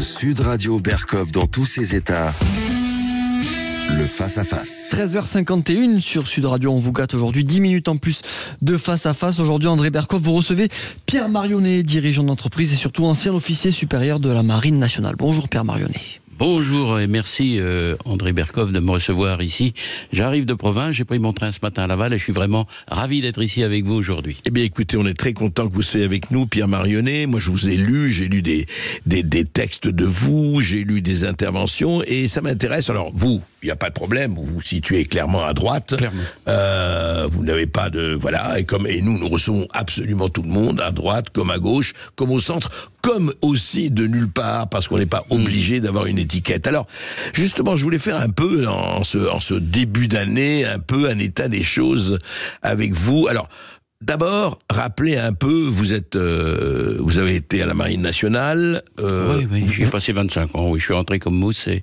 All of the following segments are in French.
Sud Radio Berkov dans tous ses états. Le face-à-face. 13h51 sur Sud Radio, on vous gâte aujourd'hui 10 minutes en plus de face-à-face. Aujourd'hui, André Berkov, vous recevez Pierre Marionnet, dirigeant d'entreprise et surtout ancien officier supérieur de la Marine nationale. Bonjour Pierre Marionnet. Bonjour et merci André Berkov de me recevoir ici. J'arrive de province, j'ai pris mon train ce matin à Laval et je suis vraiment ravi d'être ici avec vous aujourd'hui. Eh bien écoutez, on est très content que vous soyez avec nous, Pierre Marionnet. Moi je vous ai lu, j'ai lu des textes de vous, j'ai lu des interventions et ça m'intéresse. Alors vous, il n'y a pas de problème, vous vous situez clairement à droite. Clairement. Vous n'avez pas de... Voilà, et nous recevons absolument tout le monde, à droite, comme à gauche, comme au centre, comme aussi de nulle part, parce qu'on n'est pas obligé d'avoir une étiquette. Alors, justement, je voulais faire un peu, en ce début d'année, un peu un état des choses avec vous. Alors, d'abord, rappelez un peu, vous avez été à la Marine nationale. Oui, j'y ai passé 25 ans, oui, je suis rentré comme mousse et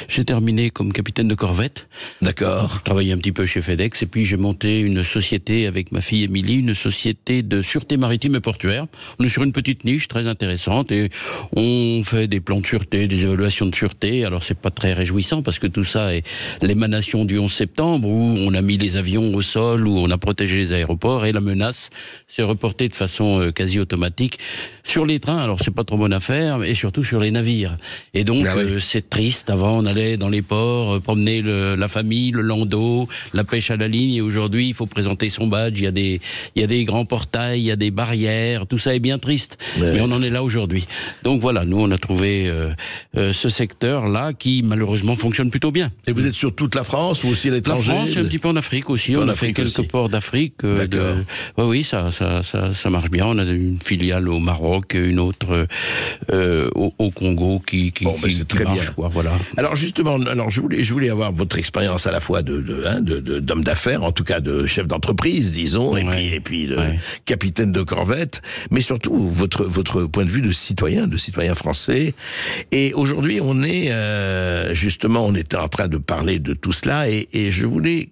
j'ai terminé comme capitaine de corvette. D'accord. J'ai travaillé un petit peu chez FedEx et puis j'ai monté une société avec ma fille Émilie, une société de sûreté maritime et portuaire. On est sur une petite niche très intéressante et on fait des plans de sûreté, des évaluations de sûreté. Alors c'est pas très réjouissant parce que tout ça est l'émanation du 11 septembre où on a mis les avions au sol, où on a protégé les aéroports et la menace s'est reportée de façon quasi automatique sur les trains. Alors c'est pas trop bonne affaire, et surtout sur les navires. Et donc c'est triste. Avant on allait dans les ports promener la famille, le landau, la pêche à la ligne. Et aujourd'hui il faut présenter son badge. Il y a des grands portails, il y a des barrières. Tout ça est bien triste. Mais on en est là aujourd'hui. Donc voilà, nous on a trouvé ce secteur-là qui malheureusement fonctionne plutôt bien. Et vous êtes sur toute la France ou aussi à l'étranger? La France et un petit peu en Afrique aussi. On a fait quelques ports d'Afrique. D'accord. Oui, ça marche bien. On a une filiale au Maroc, une autre au Congo qui c'est très marche, bien. quoi, voilà. Alors justement, je voulais avoir votre expérience à la fois d'homme d'affaires, en tout cas de chef d'entreprise, disons, et puis de capitaine de corvette, mais surtout votre point de vue de citoyen français. Et aujourd'hui, on était en train de parler de tout cela, et je voulais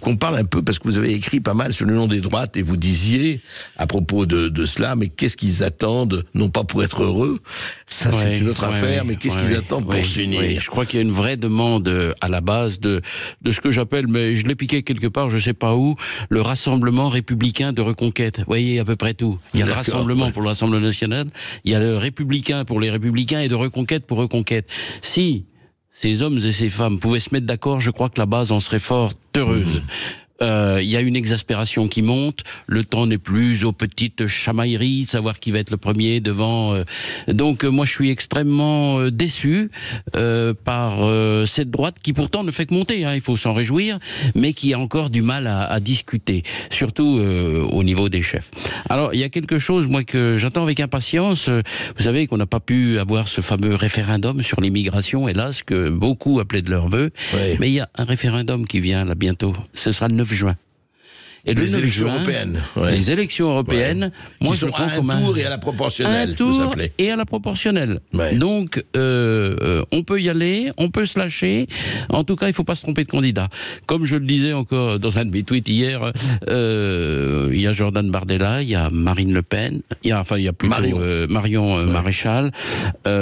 qu'on parle un peu, parce que vous avez écrit pas mal sur le nom des droites, et vous disiez, à propos de cela, mais qu'est-ce qu'ils attendent, non pas pour être heureux, ça c'est une autre affaire, mais qu'est-ce qu'ils attendent pour s'unir? Je crois qu'il y a une vraie demande à la base de ce que j'appelle, mais je l'ai piqué quelque part, je sais pas où, le Rassemblement républicain de reconquête. Vous voyez à peu près tout. Il y a le Rassemblement pour le Rassemblement national, il y a le Républicain pour les Républicains, et de reconquête pour reconquête. Si ces hommes et ces femmes pouvaient se mettre d'accord, je crois que la base en serait fort heureuse. Il y a une exaspération qui monte, le temps n'est plus aux petites chamailleries, savoir qui va être le premier devant. Donc moi je suis extrêmement déçu par cette droite qui pourtant ne fait que monter, il faut s'en réjouir, mais qui a encore du mal à discuter, surtout au niveau des chefs. Alors il y a quelque chose moi que j'attends avec impatience. Vous savez qu'on n'a pas pu avoir ce fameux référendum sur l'immigration, hélas, que beaucoup appelaient de leur vœu, mais il y a un référendum qui vient là bientôt, ce sera le 9 juin. Et les élections européennes. Les élections européennes, moi qui je sont prends à comme un tour et à la proportionnelle. Un tour et à la proportionnelle. Donc, on peut y aller, on peut se lâcher. En tout cas, il ne faut pas se tromper de candidat. Comme je le disais encore dans un de mes tweets hier, il y a Jordan Bardella, il y a Marine Le Pen, il y a plutôt Marion Maréchal.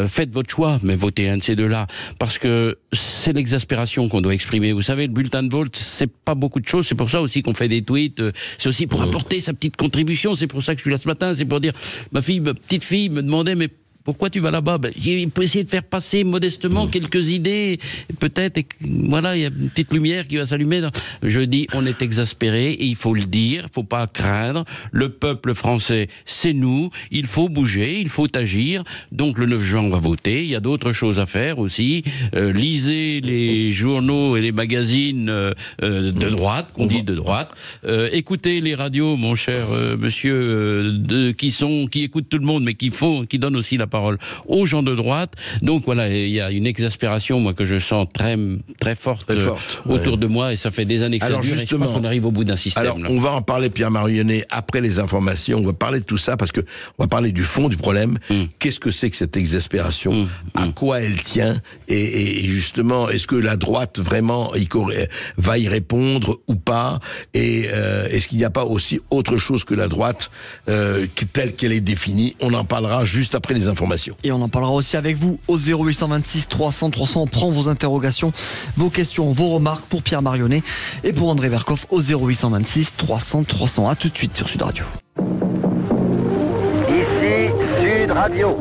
Faites votre choix, mais votez un de ces deux-là. Parce que c'est l'exaspération qu'on doit exprimer. Vous savez, le bulletin de vote, c'est pas beaucoup de choses. C'est pour ça aussi qu'on fait des tweets. C'est aussi pour apporter sa petite contribution. C'est pour ça que je suis là ce matin. C'est pour dire, ma petite fille me demandait, mais pourquoi tu vas là-bas? Il faut essayer de faire passer modestement quelques idées, peut-être, voilà, il y a une petite lumière qui va s'allumer. Je dis, on est exaspéré, et il faut le dire, il ne faut pas craindre. Le peuple français, c'est nous, il faut bouger, il faut agir. Donc le 9 juin, on va voter. Il y a d'autres choses à faire aussi. Lisez les journaux et les magazines de droite, qu'on dit de droite. Écoutez les radios, mon cher monsieur, qui écoutent tout le monde, mais qui donnent aussi la parole aux gens de droite. Donc voilà, il y a une exaspération, moi, que je sens très, très forte, autour de moi, et ça fait des années que ça dure, et je crois qu'on arrive au bout d'un système. Alors, on va en parler, Pierre Marionnet, après les informations. On va parler de tout ça, parce que on va parler du fond du problème. Qu'est-ce que c'est que cette exaspération? À quoi elle tient? Et justement, est-ce que la droite, vraiment, va y répondre ou pas? Et est-ce qu'il n'y a pas aussi autre chose que la droite, telle qu'elle est définie? On en parlera juste après les informations. informations. Et on en parlera aussi avec vous au 0826 300 300. On prend vos interrogations, vos questions, vos remarques pour Pierre Marionnet et pour André Berkoff au 0826 300 300. À tout de suite sur Sud Radio. Ici Sud Radio.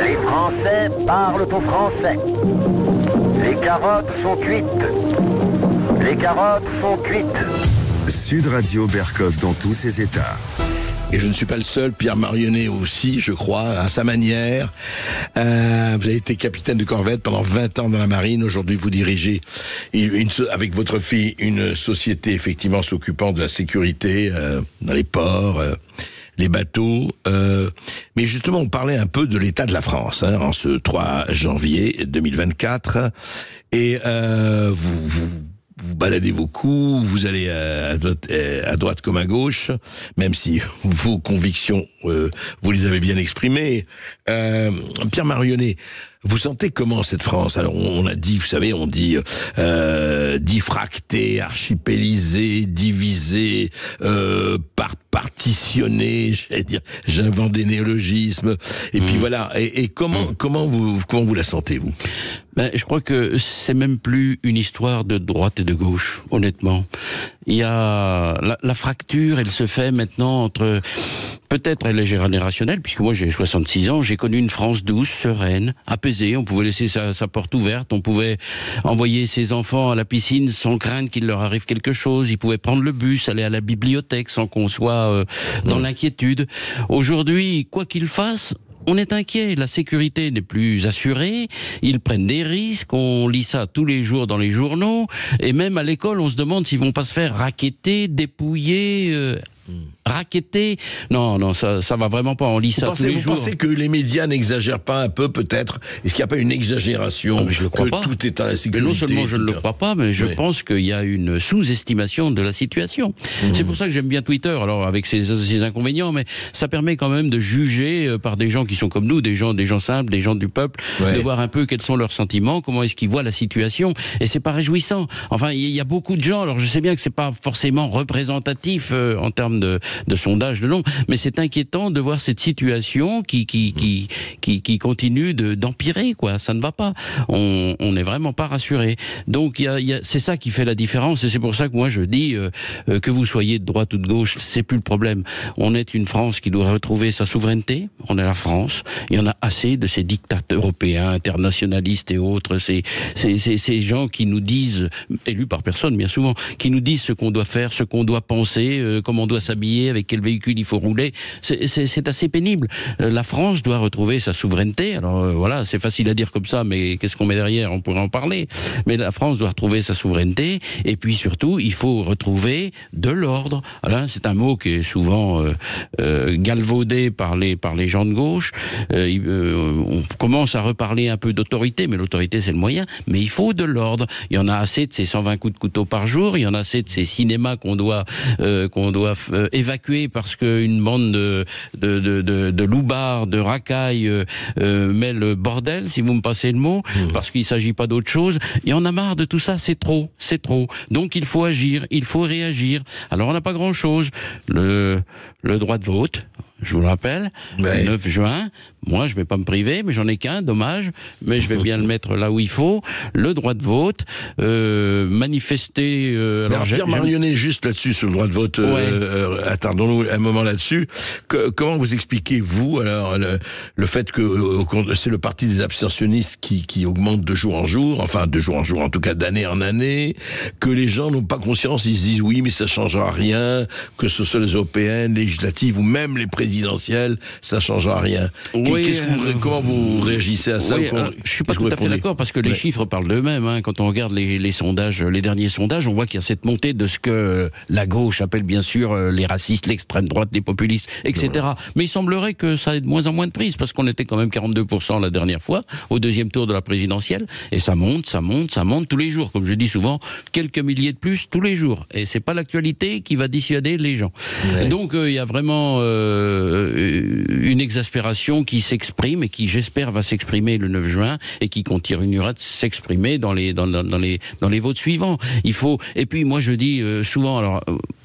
Les Français parlent au français. Les carottes sont cuites. Les carottes sont cuites. Sud Radio Berkoff dans tous ses états. Et je ne suis pas le seul, Pierre Marionnet aussi, je crois, à sa manière. Vous avez été capitaine de corvette pendant 20 ans dans la marine. Aujourd'hui, vous dirigez, avec votre fille, une société effectivement s'occupant de la sécurité dans les ports, les bateaux. Mais justement, on parlait un peu de l'état de la France en ce 3 janvier 2024. Et vous baladez beaucoup, vous allez à droite comme à gauche, même si vos convictions, vous les avez bien exprimées. Pierre Marionnet, vous sentez comment cette France? Alors on a dit, vous savez, on dit diffractée, archipélisée, divisée, partitionnée, j'allais dire, j'invente des néologismes. Et puis voilà. Et comment vous la sentez, vous? Ben, je crois que c'est même plus une histoire de droite et de gauche, honnêtement. Il y a la fracture, elle se fait maintenant entre, peut-être elle est générationnelle, puisque moi j'ai 66 ans, j'ai connu une France douce, sereine, apaisée, on pouvait laisser sa porte ouverte, on pouvait envoyer ses enfants à la piscine sans craindre qu'il leur arrive quelque chose, ils pouvaient prendre le bus, aller à la bibliothèque sans qu'on soit dans l'inquiétude. Aujourd'hui, quoi qu'ils fassent, on est inquiet, la sécurité n'est plus assurée, ils prennent des risques, on lit ça tous les jours dans les journaux, et même à l'école, on se demande s'ils vont pas se faire racketter, dépouiller, racketter. Non, ça va vraiment pas, on lit ça tous les jours. Vous pensez que les médias n'exagèrent pas un peu, peut-être? Est-ce qu'il n'y a pas une exagération? Mais je le crois pas. Tout est à la sécurité? Mais non seulement je ne le crois pas, mais je pense qu'il y a une sous-estimation de la situation. C'est pour ça que j'aime bien Twitter, alors avec ses inconvénients, mais ça permet quand même de juger par des gens qui sont comme nous, des gens simples, des gens du peuple, de voir un peu quels sont leurs sentiments, comment est-ce qu'ils voient la situation, et c'est pas réjouissant. Enfin, il y a beaucoup de gens, alors je sais bien que c'est pas forcément représentatif en termes de sondage de nom, mais c'est inquiétant de voir cette situation qui continue d'empirer, quoi. Ça ne va pas. On n'est vraiment pas rassuré. Donc c'est ça qui fait la différence, et c'est pour ça que moi je dis que vous soyez de droite ou de gauche, c'est plus le problème. On est une France qui doit retrouver sa souveraineté. On est la France. Il y en a assez de ces dictateurs européens, internationalistes et autres, ces gens qui nous disent, élus par personne bien souvent, qui nous disent ce qu'on doit faire, ce qu'on doit penser, comment on doit s'habiller, avec quel véhicule il faut rouler. C'est assez pénible. La France doit retrouver sa souveraineté. Alors voilà, c'est facile à dire comme ça, mais qu'est-ce qu'on met derrière? On pourrait en parler. Mais la France doit retrouver sa souveraineté. Et puis surtout, il faut retrouver de l'ordre. Alors, c'est un mot qui est souvent galvaudé par les gens de gauche. On commence à reparler un peu d'autorité, mais l'autorité c'est le moyen. Mais il faut de l'ordre. Il y en a assez de ces 120 coups de couteau par jour. Il y en a assez de ces cinémas qu'on doit évacuer parce qu'une bande de loupards, de racailles met le bordel, si vous me passez le mot, parce qu'il ne s'agit pas d'autre chose. Il y en a marre de tout ça, c'est trop. Donc il faut agir, il faut réagir. Alors on n'a pas grand-chose. Le droit de vote, je vous le rappelle, le 9 juin, moi je vais pas me priver, mais j'en ai qu'un, dommage, mais je vais bien le mettre là où il faut. Le droit de vote, manifester... alors Pierre Marionnet, juste là-dessus, sur le droit de vote, attendons-nous un moment là-dessus. Comment vous expliquez, vous, alors, le fait que c'est le parti des abstentionnistes qui augmente de jour en jour, enfin de jour en jour, en tout cas d'année en année, que les gens n'ont pas conscience, ils se disent oui, mais ça changera rien, que ce soit les européennes, législatives ou même les présidentielles, ça changera rien. Comment vous réagissez à ça? Je suis pas tout à fait d'accord, parce que les chiffres parlent d'eux-mêmes. Quand on regarde les sondages, les derniers sondages, on voit qu'il y a cette montée de ce que la gauche appelle bien sûr les racistes, l'extrême droite, les populistes, etc. Mais il semblerait que ça ait de moins en moins de prise, parce qu'on était quand même 42% la dernière fois, au deuxième tour de la présidentielle, et ça monte tous les jours. Comme je dis souvent, quelques milliers de plus tous les jours. Et c'est pas l'actualité qui va dissuader les gens. Donc il y a vraiment une exaspération qui s'exprime et qui, j'espère, va s'exprimer le 9 juin et qui continuera de s'exprimer dans les votes suivants. Il faut. Et puis moi je dis souvent, alors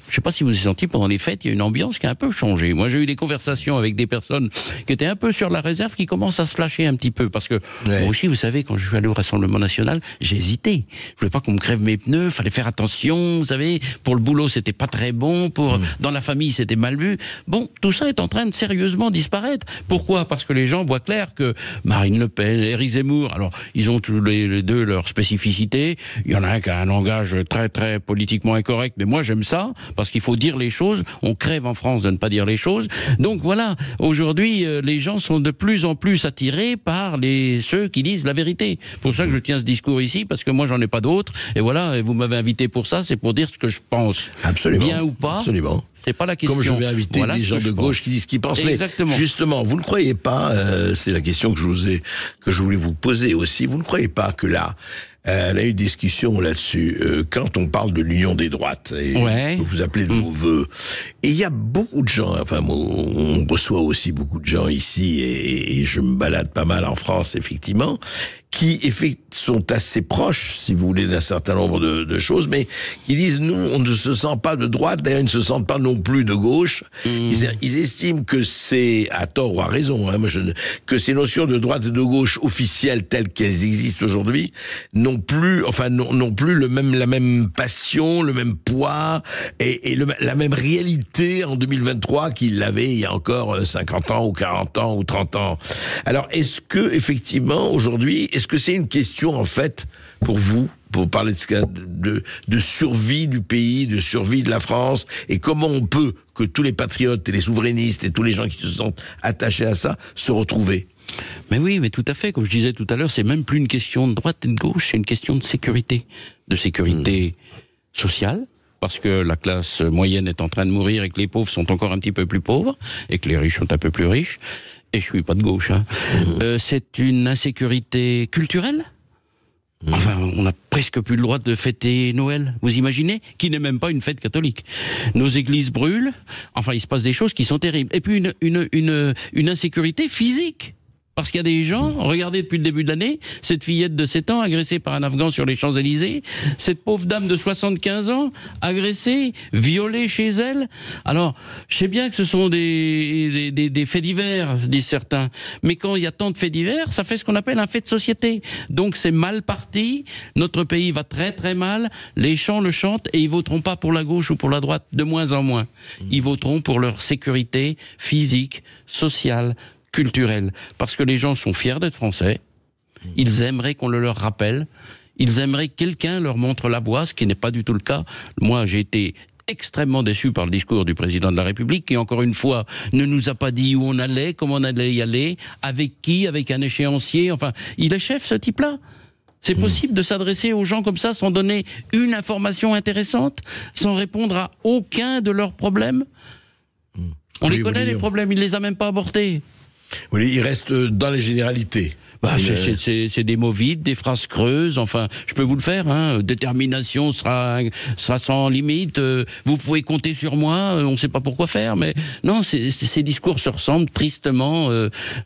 je ne sais pas si vous avez senti pendant les fêtes, il y a une ambiance qui a un peu changé. Moi, j'ai eu des conversations avec des personnes qui étaient un peu sur la réserve, qui commencent à se lâcher un petit peu. Parce que, moi aussi, vous savez, quand je suis allé au Rassemblement National, j'ai hésité. Je voulais pas qu'on me crève mes pneus, fallait faire attention, vous savez. Pour le boulot, c'était pas très bon. Dans la famille, c'était mal vu. Bon, tout ça est en train de sérieusement disparaître. Pourquoi? Parce que les gens voient clair que Marine Le Pen, Éric Zemmour, alors, ils ont tous les deux leurs spécificités. Il y en a un qui a un langage très, très politiquement incorrect, mais moi, j'aime ça. Parce qu'il faut dire les choses, on crève en France de ne pas dire les choses. Donc voilà, aujourd'hui, les gens sont de plus en plus attirés par ceux qui disent la vérité. C'est pour ça que je tiens ce discours ici, parce que moi j'en ai pas d'autres. Et voilà, et vous m'avez invité pour ça, c'est pour dire ce que je pense. Absolument. Bien ou pas. Absolument. C'est pas la question. Comme je vais inviter des gens de gauche qui disent ce qu'ils pensent. Exactement. Mais justement, vous ne croyez pas, c'est la question que je voulais vous poser aussi, vous ne croyez pas que là, elle a eu une discussion là-dessus, quand on parle de l'union des droites, et que vous appelez de vos voeux, et il y a beaucoup de gens, enfin on reçoit aussi beaucoup de gens ici, et je me balade pas mal en France, effectivement, qui sont assez proches, si vous voulez, d'un certain nombre de choses, mais qui disent, nous, on ne se sent pas de droite, d'ailleurs, ils ne se sentent pas non plus de gauche. Ils estiment que c'est, à tort ou à raison, que ces notions de droite et de gauche officielles telles qu'elles existent aujourd'hui n'ont plus la même passion, le même poids et la même réalité en 2023 qu'ils l'avaient il y a encore 50 ans ou 40 ans ou 30 ans. Alors, est-ce que, effectivement, aujourd'hui, est-ce que c'est une question, en fait, pour vous, pour parler de survie du pays, de survie de la France, et comment on peut, que tous les patriotes et les souverainistes et tous les gens qui se sentent attachés à ça, se retrouver? Mais oui, mais tout à fait, comme je disais tout à l'heure, c'est même plus une question de droite et de gauche, c'est une question de sécurité sociale, parce que la classe moyenne est en train de mourir et que les pauvres sont encore un petit peu plus pauvres, et que les riches sont un peu plus riches. Et je suis pas de gauche, hein. C'est une insécurité culturelle. Enfin, on n'a presque plus le droit de fêter Noël, vous imaginez? Qui n'est même pas une fête catholique. Nos églises brûlent, enfin il se passe des choses qui sont terribles. Et puis une insécurité physique. Parce qu'il y a des gens, regardez depuis le début de l'année, cette fillette de 7 ans agressée par un Afghan sur les Champs-Élysées, cette pauvre dame de 75 ans agressée, violée chez elle. Alors, je sais bien que ce sont des faits divers, disent certains, mais quand il y a tant de faits divers, ça fait ce qu'on appelle un fait de société. Donc c'est mal parti, notre pays va très très mal, les gens le chantent et ils voteront pas pour la gauche ou pour la droite, de moins en moins. Ils voteront pour leur sécurité physique, sociale, culturelle, parce que les gens sont fiers d'être français, ils aimeraient qu'on le leur rappelle, ils aimeraient que quelqu'un leur montre la voie, ce qui n'est pas du tout le cas. Moi, j'ai été extrêmement déçu par le discours du président de la République, qui encore une fois ne nous a pas dit où on allait, comment on allait y aller, avec qui, avec un échéancier, enfin, il est chef ce type-là. C'est possible de s'adresser aux gens comme ça sans donner une information intéressante, sans répondre à aucun de leurs problèmes. On les connaît les problèmes, il les a même pas abordés. Oui, il reste dans les généralités. C'est des mots vides, des phrases creuses, enfin, je peux vous le faire, hein. Détermination sera sans limite, vous pouvez compter sur moi, on ne sait pas pourquoi faire, mais non, ces discours se ressemblent tristement,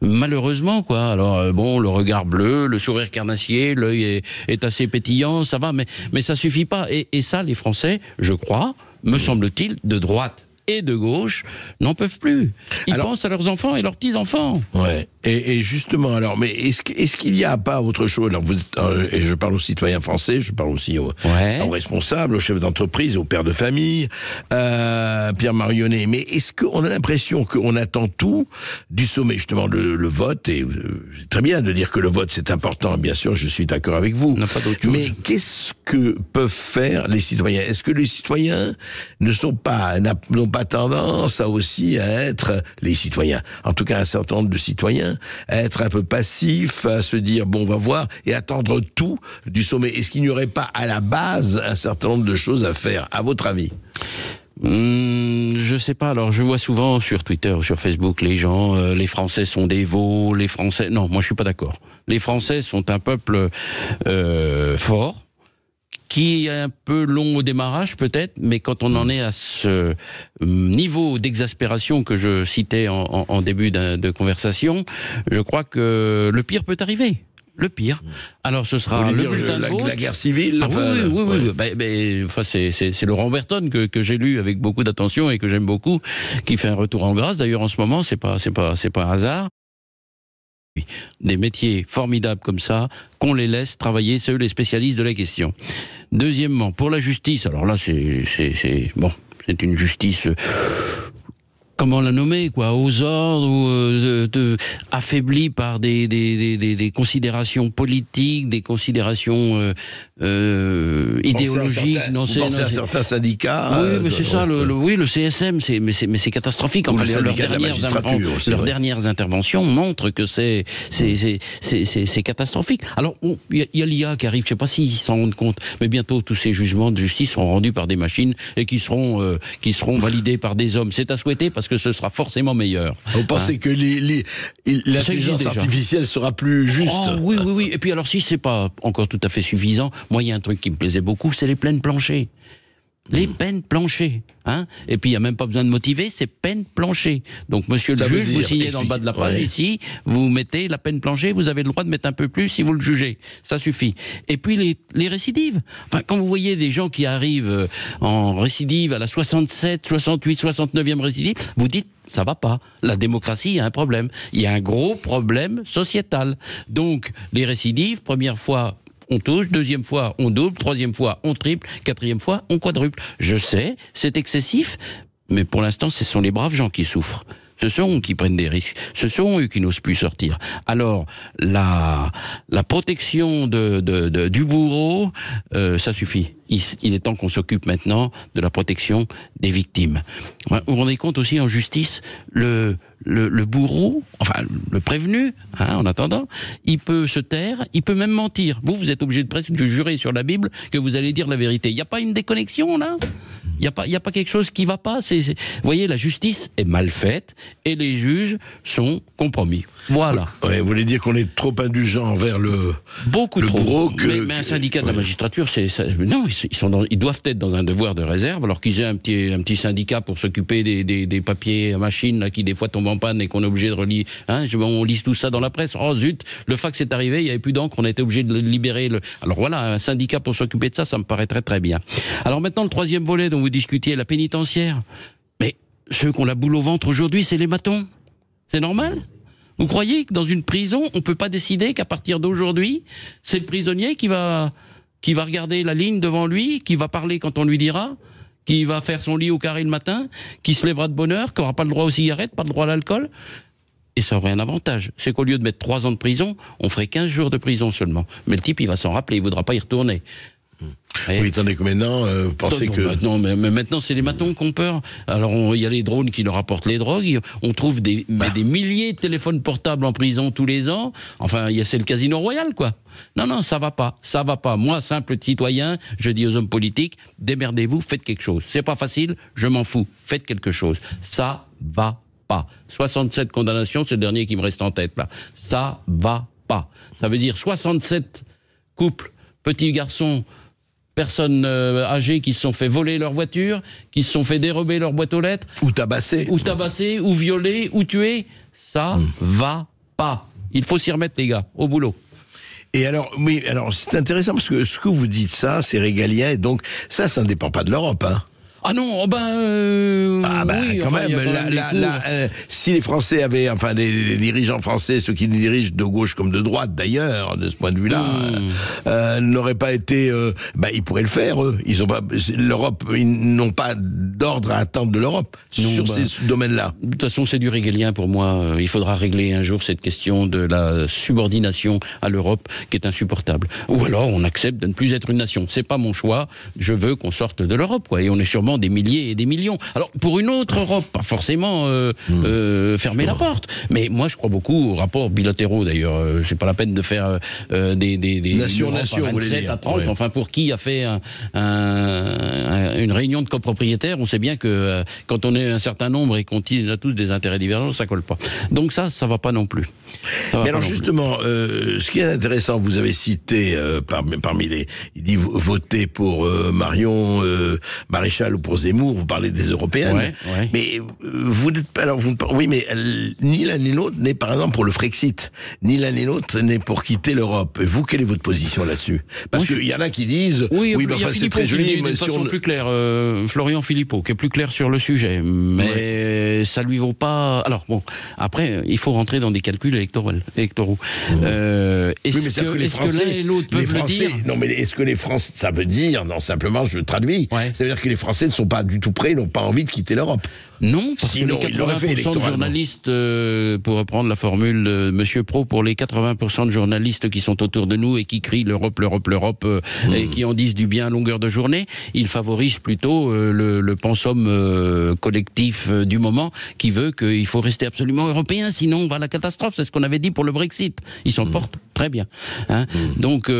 malheureusement, quoi. Alors, bon, le regard bleu, le sourire carnassier, l'œil est assez pétillant, ça va, mais ça suffit pas. Et ça, les Français, je crois, me semble-t-il, de droite et de gauche n'en peuvent plus. Ils pensent à leurs enfants et leurs petits-enfants. Ouais. Et justement, alors, mais est-ce qu'il n'y a pas autre chose? Alors, et je parle aux citoyens français, je parle aussi aux responsables, aux chefs d'entreprise, aux pères de famille, Pierre Marionnet. Mais est-ce qu'on a l'impression qu'on attend tout du sommet, justement, le vote? Et c'est très bien de dire que le vote c'est important, bien sûr, je suis d'accord avec vous. On n'a pas d'autre chose. Mais qu'est-ce que peuvent faire les citoyens? Est-ce que les citoyens n'ont pas tendance à aussi être les citoyens, en tout cas un certain nombre de citoyens, à être un peu passifs, à se dire bon, on va voir, et attendre tout du sommet? Est-ce qu'il n'y aurait pas à la base un certain nombre de choses à faire, à votre avis? Je sais pas. Alors, je vois souvent sur Twitter, sur Facebook, les gens, les Français sont des veaux, les Français... Non, moi je suis pas d'accord. Les Français sont un peuple fort, qui est un peu long au démarrage peut-être, mais quand on en est à ce niveau d'exaspération que je citais en début de conversation, je crois que le pire peut arriver. Le pire. Alors ce sera Vous voulez le dire bulletin de vote. la guerre civile. Ah, enfin, oui. Enfin, c'est Laurent Berton que j'ai lu avec beaucoup d'attention et que j'aime beaucoup, qui fait un retour en grâce. D'ailleurs, en ce moment, c'est pas un hasard. Des métiers formidables comme ça, qu'on les laisse travailler, c'est eux les spécialistes de la question. Deuxièmement, pour la justice, alors là, c'est une justice... comment la nommer, quoi, aux ordres, ou affaiblie par des considérations politiques, des considérations idéologiques. Vous pensez à certains syndicats. Oui, mais c'est ça. Le CSM, mais c'est catastrophique. Enfin, leurs dernières interventions montrent que c'est catastrophique. Alors, il y a l'IA qui arrive. Je ne sais pas s'ils s'en rendent compte, mais bientôt tous ces jugements de justice seront rendus par des machines et qui seront validés par des hommes. C'est à souhaiter parce que ce sera forcément meilleur. Vous pensez que l'intelligence artificielle sera plus juste? Oui. Et puis alors, si c'est pas encore tout à fait suffisant, moi, il y a un truc qui me plaisait beaucoup, c'est les peines planchées. Les peines planchées, hein. Et puis il n'y a même pas besoin de motiver, c'est peine planchée. Donc monsieur le juge, vous signez dans le bas de la page ici, vous mettez la peine planchée, vous avez le droit de mettre un peu plus si vous le jugez. Ça suffit. Et puis les récidives. Enfin, quand vous voyez des gens qui arrivent en récidive à la 67, 68, 69e récidive, vous dites ça va pas. La démocratie a un problème. Il y a un gros problème sociétal. Donc les récidives, première fois, on touche, deuxième fois, on double, troisième fois, on triple, quatrième fois, on quadruple. Je sais, c'est excessif, mais pour l'instant, ce sont les braves gens qui souffrent. Ce sont eux qui prennent des risques. Ce sont eux qui n'osent plus sortir. Alors, la protection du bourreau, ça suffit. Il est temps qu'on s'occupe maintenant de la protection des victimes. Vous vous rendez compte aussi, en justice, le bourreau, enfin le prévenu, hein, en attendant, il peut se taire, il peut même mentir. Vous êtes obligé de presque jurer sur la Bible que vous allez dire la vérité. Il n'y a pas une déconnexion là ? Il n'y a pas quelque chose qui ne va pas. Vous voyez, la justice est mal faite et les juges sont compromis. Voilà. Ouais, vous voulez dire qu'on est trop indulgent envers le bourreau mais un syndicat de la magistrature, non, ils doivent être dans un devoir de réserve, alors qu'ils aient un petit syndicat pour s'occuper des papiers à machine là, qui des fois tombent en panne et qu'on est obligé de relire. Hein, on lit tout ça dans la presse. Oh zut, le fax est arrivé, il n'y avait plus d'encre, on a été obligé de libérer. Alors voilà, un syndicat pour s'occuper de ça, ça me paraît très très bien. Alors maintenant, le troisième volet dont vous discutiez, la pénitentiaire. Mais ceux qui ont la boule au ventre aujourd'hui, c'est les matons. C'est normal ? Vous croyez que dans une prison, on ne peut pas décider qu'à partir d'aujourd'hui, c'est le prisonnier qui va regarder la ligne devant lui, qui va parler quand on lui dira, qui va faire son lit au carré le matin, qui se lèvera de bonne heure, qui n'aura pas le droit aux cigarettes, pas le droit à l'alcool? Et ça aurait un avantage. C'est qu'au lieu de mettre 3 ans de prison, on ferait 15 jours de prison seulement. Mais le type, il va s'en rappeler, il ne voudra pas y retourner. Oui, attendez que maintenant, vous pensez que... Maintenant, c'est les matons qui ont peur. Alors, il y a les drones qui leur apportent les drogues. On trouve des milliers de téléphones portables en prison tous les ans. Enfin, c'est le casino royal, quoi. Non, ça va pas. Ça va pas. Moi, simple citoyen, je dis aux hommes politiques, démerdez-vous, faites quelque chose. C'est pas facile, je m'en fous. Faites quelque chose. Ça va pas. 67 condamnations, c'est le dernier qui me reste en tête, là. Ça va pas. Ça veut dire 67 couples, petits garçons, personnes âgées qui se sont fait voler leur voiture, qui se sont fait dérober leur boîte aux lettres. Ou tabasser. Ou violer, ou tuer. Ça va pas. Il faut s'y remettre, les gars, au boulot. Et alors, oui, alors c'est intéressant parce que ce que vous dites, ça, c'est régalien, et donc ça ne dépend pas de l'Europe, hein. Ah non, oui, quand même, si les Français avaient, enfin les dirigeants français, ceux qui dirigent de gauche comme de droite d'ailleurs, de ce point de vue-là, n'auraient pas été, ils pourraient le faire, eux. Ils ont pas, l'Europe, ils n'ont pas d'ordre à attendre de l'Europe sur ces domaines-là. De toute façon, c'est du régalien pour moi. Il faudra régler un jour cette question de la subordination à l'Europe qui est insupportable. Ou alors on accepte de ne plus être une nation. C'est pas mon choix. Je veux qu'on sorte de l'Europe, quoi. Et on est sûrement des milliers et des millions. Alors, pour une autre Europe, pas forcément fermer la porte. Mais moi, je crois beaucoup aux rapports bilatéraux, d'ailleurs. C'est pas la peine de faire des nation-nation, 27 à 30. Ouais. Enfin, pour qui a fait une réunion de copropriétaires, on sait bien que quand on est un certain nombre et qu'on a tous des intérêts divergents, ça colle pas. Donc ça va pas non plus. Mais alors, justement, ce qui est intéressant, vous avez cité parmi les... Il dit voter pour Marion Maréchal pour Zemmour, vous parlez des européennes. Ouais. Mais vous n'êtes pas... Alors, oui, mais ni l'un ni l'autre n'est, par exemple, pour le Frexit. Ni l'un ni l'autre n'est pour quitter l'Europe. Et vous, quelle est votre position là-dessus? Parce qu'il y en a qui disent... Oui, mais enfin, c'est très joli. Mais de façon plus claire, Florian Philippot, qui est plus clair sur le sujet. Mais ça lui vaut pas... Alors, bon, après, il faut rentrer dans des calculs électoraux. Est-ce que l'un et l'autre peuvent le dire? Non, mais est-ce que les Français... Ça veut dire, non, simplement, je traduis, ça veut dire que les Français ne sont pas du tout prêts, ils n'ont pas envie de quitter l'Europe. Non, parce sinon, que les 80% de journalistes, pour reprendre la formule de Monsieur Pro, pour les 80% de journalistes qui sont autour de nous et qui crient l'Europe, l'Europe, l'Europe, et qui en disent du bien à longueur de journée, ils favorisent plutôt le pensum collectif du moment qui veut qu'il faut rester absolument européen, sinon on va à la catastrophe. C'est ce qu'on avait dit pour le Brexit. Ils s'en portent très bien. Hein. Donc